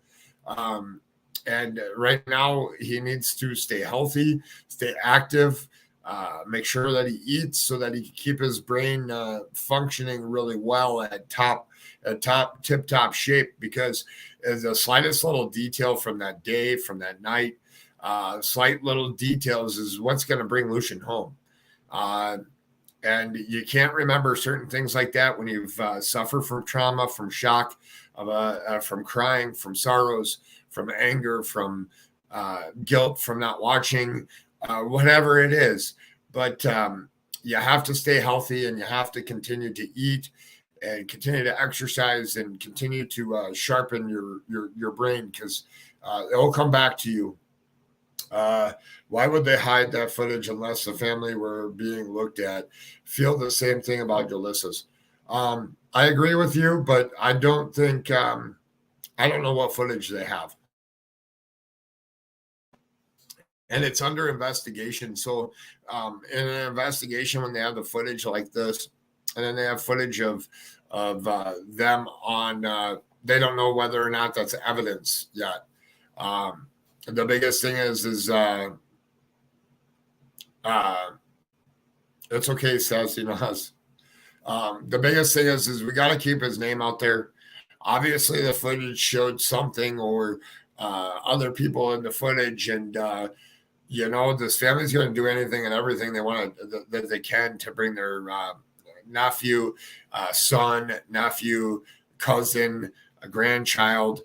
And right now he needs to stay healthy, stay active, make sure that he eats so that he can keep his brain functioning really well at tip-top shape, because the slightest little detail from that day, from that night, slight little details is what's going to bring Lucian home. And you can't remember certain things like that when you've suffered from trauma, from shock, from crying, from sorrows, from anger, from guilt, from not watching, whatever it is. But you have to stay healthy, and you have to continue to eat and continue to exercise and continue to sharpen your brain, because it will come back to you. Why would they hide that footage unless the family were being looked at? Feel the same thing about Ulysses. I agree with you, but I don't think, I don't know what footage they have. And it's under investigation. So in an investigation, when they have the footage like this, and then they have footage of them on, they don't know whether or not that's evidence yet. The biggest thing is it's okay, Seth, you know us. The biggest thing is we got to keep his name out there. Obviously, the footage showed something, or other people in the footage, and this family's going to do anything and everything they want that they can to bring their nephew, son, nephew, cousin, a grandchild.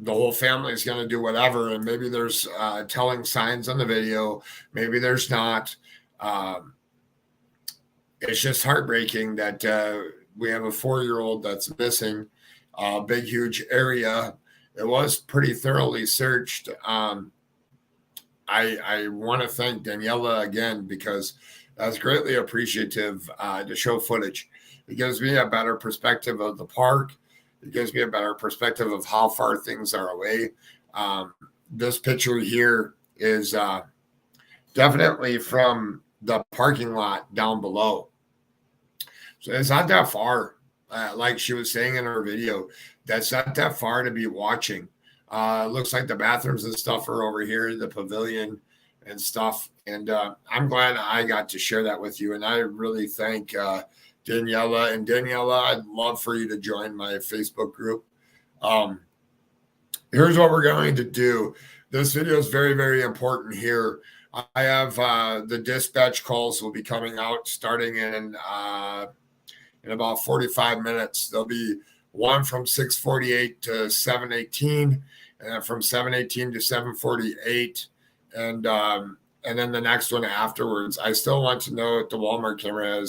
The whole family is going to do whatever. And maybe there's telling signs on the video. Maybe there's not. It's just heartbreaking that we have a 4-year-old that's missing a big, huge area. It was pretty thoroughly searched. I want to thank Daniela again, because that's greatly appreciative to show footage. It gives me a better perspective of the park. It gives me a better perspective of how far things are away. This picture here is definitely from the parking lot down below. So it's not that far. Like she was saying in her video, that's not that far to be watching. Looks like the bathrooms and stuff are over here, the pavilion and stuff. And I'm glad I got to share that with you. And I really thank Daniela. And Daniela, I'd love for you to join my Facebook group. Here's what we're going to do. This video is very, very important here. I have the dispatch calls will be coming out starting in about 45 minutes. There'll be one from 6:48 to 7:18, and then from 7:18 to 7:48, and then the next one afterwards. I still want to know if the Walmart camera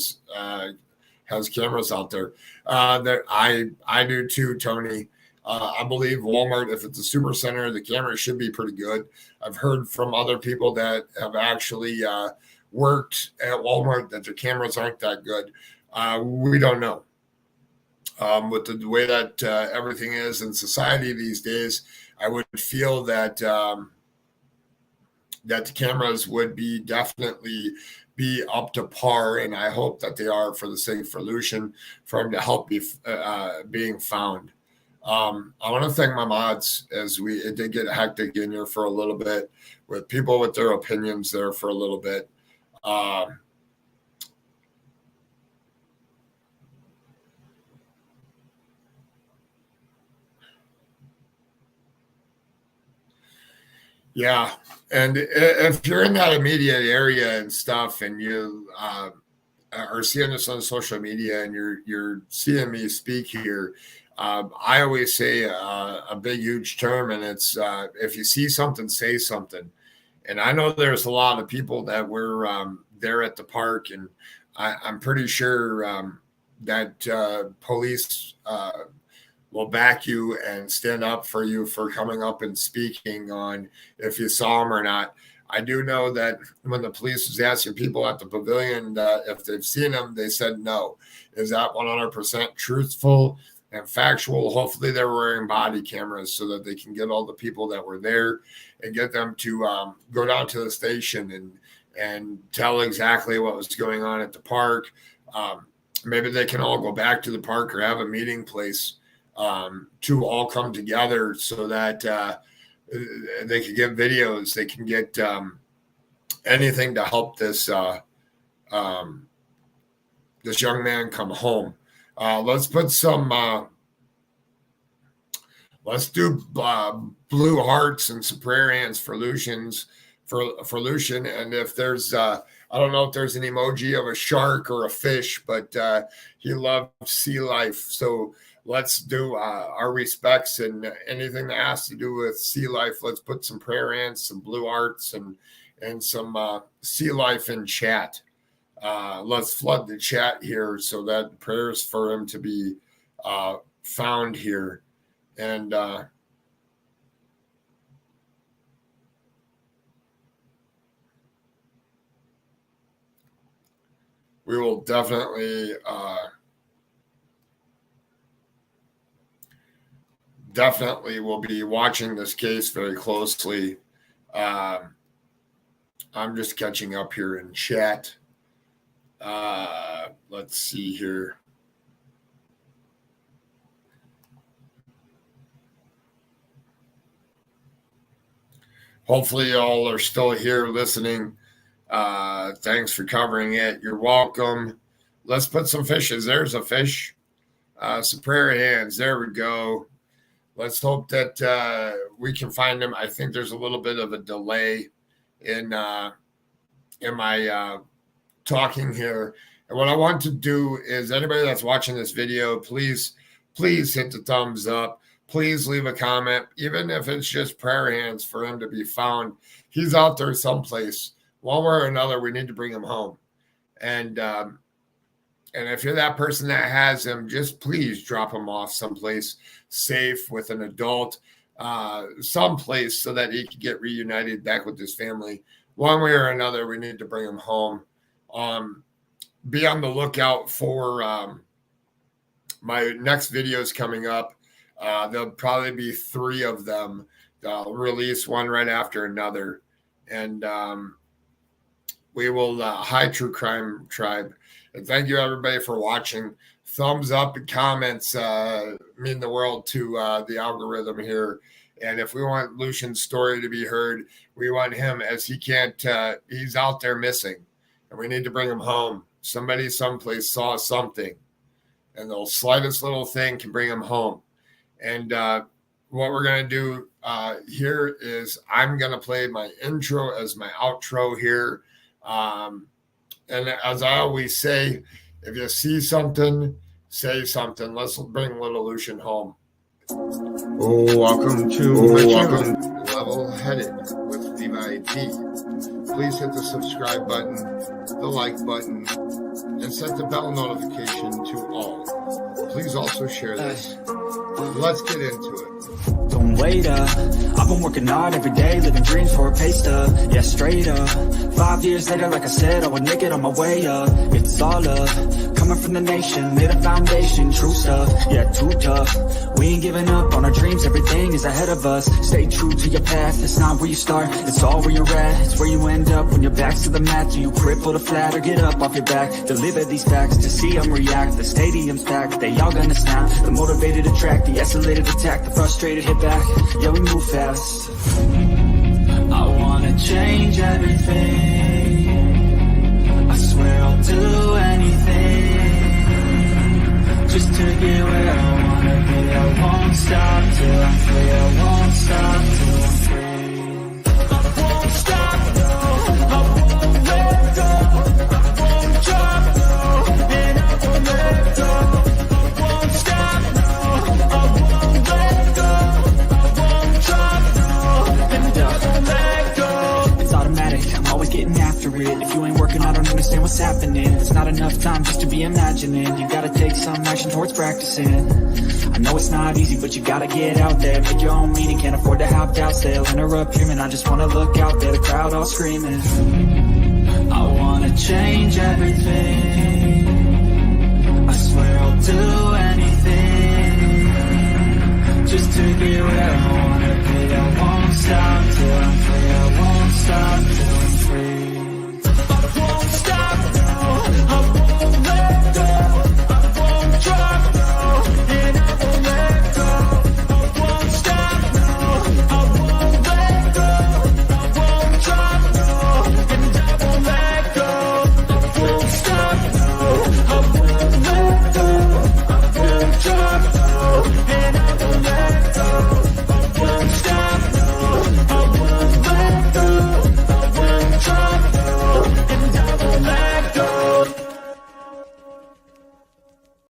has cameras out there. That I do too, Tony. I believe Walmart, if it's a super center, the cameras should be pretty good. I've heard from other people that have actually worked at Walmart that the cameras aren't that good. We don't know. With the way that everything is in society these days, I would feel that that the cameras would be definitely be up to par, and I hope that they are for the sake for Lucian, for him to help be being found. I want to thank my mods as it did get hectic in here for a little bit with people with their opinions there for a little bit. Yeah, and if you're in that immediate area and stuff, and you are seeing this on social media, and you're seeing me speak here, I always say a big, huge term, and it's if you see something, say something. And I know there's a lot of people that were there at the park, and I'm pretty sure that police will back you and stand up for you for coming up and speaking on if you saw them or not. I do know that when the police was asking people at the pavilion if they've seen them, they said no. Is that 100% truthful and factual? Hopefully they're wearing body cameras so that they can get all the people that were there and get them to go down to the station and tell exactly what was going on at the park. Maybe they can all go back to the park or have a meeting place to all come together so that they can get videos, they can get anything to help this this young man come home. Let's put some let's do blue hearts and some prayer hands for Lucian. And if there's I don't know if there's an emoji of a shark or a fish, but he loved sea life, so let's do our respects and anything that has to do with sea life. Let's put some prayer hands, some blue hearts, and some sea life in chat. Let's flood the chat here so that prayers for him to be found here. And we will definitely will be watching this case very closely. I'm just catching up here in chat. Let's see here. Hopefully y'all are still here listening. Thanks for covering it. You're welcome. Let's put some fishes. There's a fish. Some prayer hands. There we go. Let's hope that we can find them. I think there's a little bit of a delay in my talking here. And what I want to do is anybody that's watching this video, please hit the thumbs up. Please leave a comment, even if it's just prayer hands for him to be found. He's out there someplace. One way or another, we need to bring him home. And if you're that person that has him, just please drop him off someplace safe with an adult, someplace so that he can get reunited back with his family. One way or another, we need to bring him home. Be on the lookout for my next videos coming up. There'll probably be 3 of them. I'll release one right after another. And we will, hi, True Crime Tribe. And thank you, everybody, for watching. Thumbs up and comments mean the world to the algorithm here. And if we want Lucian's story to be heard, we want him, as he can't, he's out there missing. And we need to bring him home. Somebody someplace saw something. And the slightest little thing can bring him home. And what we're going to do here is I'm going to play my intro as my outro here. And as I always say, if you see something, say something. Let's bring little Lucian home. Oh, welcome to my channel, Level Headed with Levi T. please hit the subscribe button, the like button, and set the bell notification to all. Please also share this. Let's get into it. Don't wait up, I've been working hard every day, living dreams for a pay stub, yeah, straight up. 5 years later, like I said, I would make it on my way up. It's all up, coming from the nation, made a foundation, true stuff, yeah, too tough. We ain't giving up on our dreams, everything is ahead of us. Stay true to your path, it's not where you start, it's all where you're at. It's where you end up when your back's to the mat. Do you cripple the flat or get up off your back? Deliver these facts to see them react. The stadium's packed, they all gonna snap. The motivated attract, the escalated attack, the frustrated hit back. Yeah, we move fast. I wanna change everything. I swear I'll do anything just to get where I wanna be. I won't stop till I'm free. I won't stop till I'm free. I won't stop, no. I won't let go. I won't drop, no. And I won't let go. I won't stop, no. I won't let go. It's automatic, I'm always getting after it. If you ain't working, I don't understand what's happening. It's not enough time just to be imagining. You gotta take some action towards practicing. I know it's not easy, but you gotta get out there. Make your own meaning, can't afford to have doubts. They'll interrupt dreaming, I just wanna look out there. The crowd all screaming. I wanna change everything.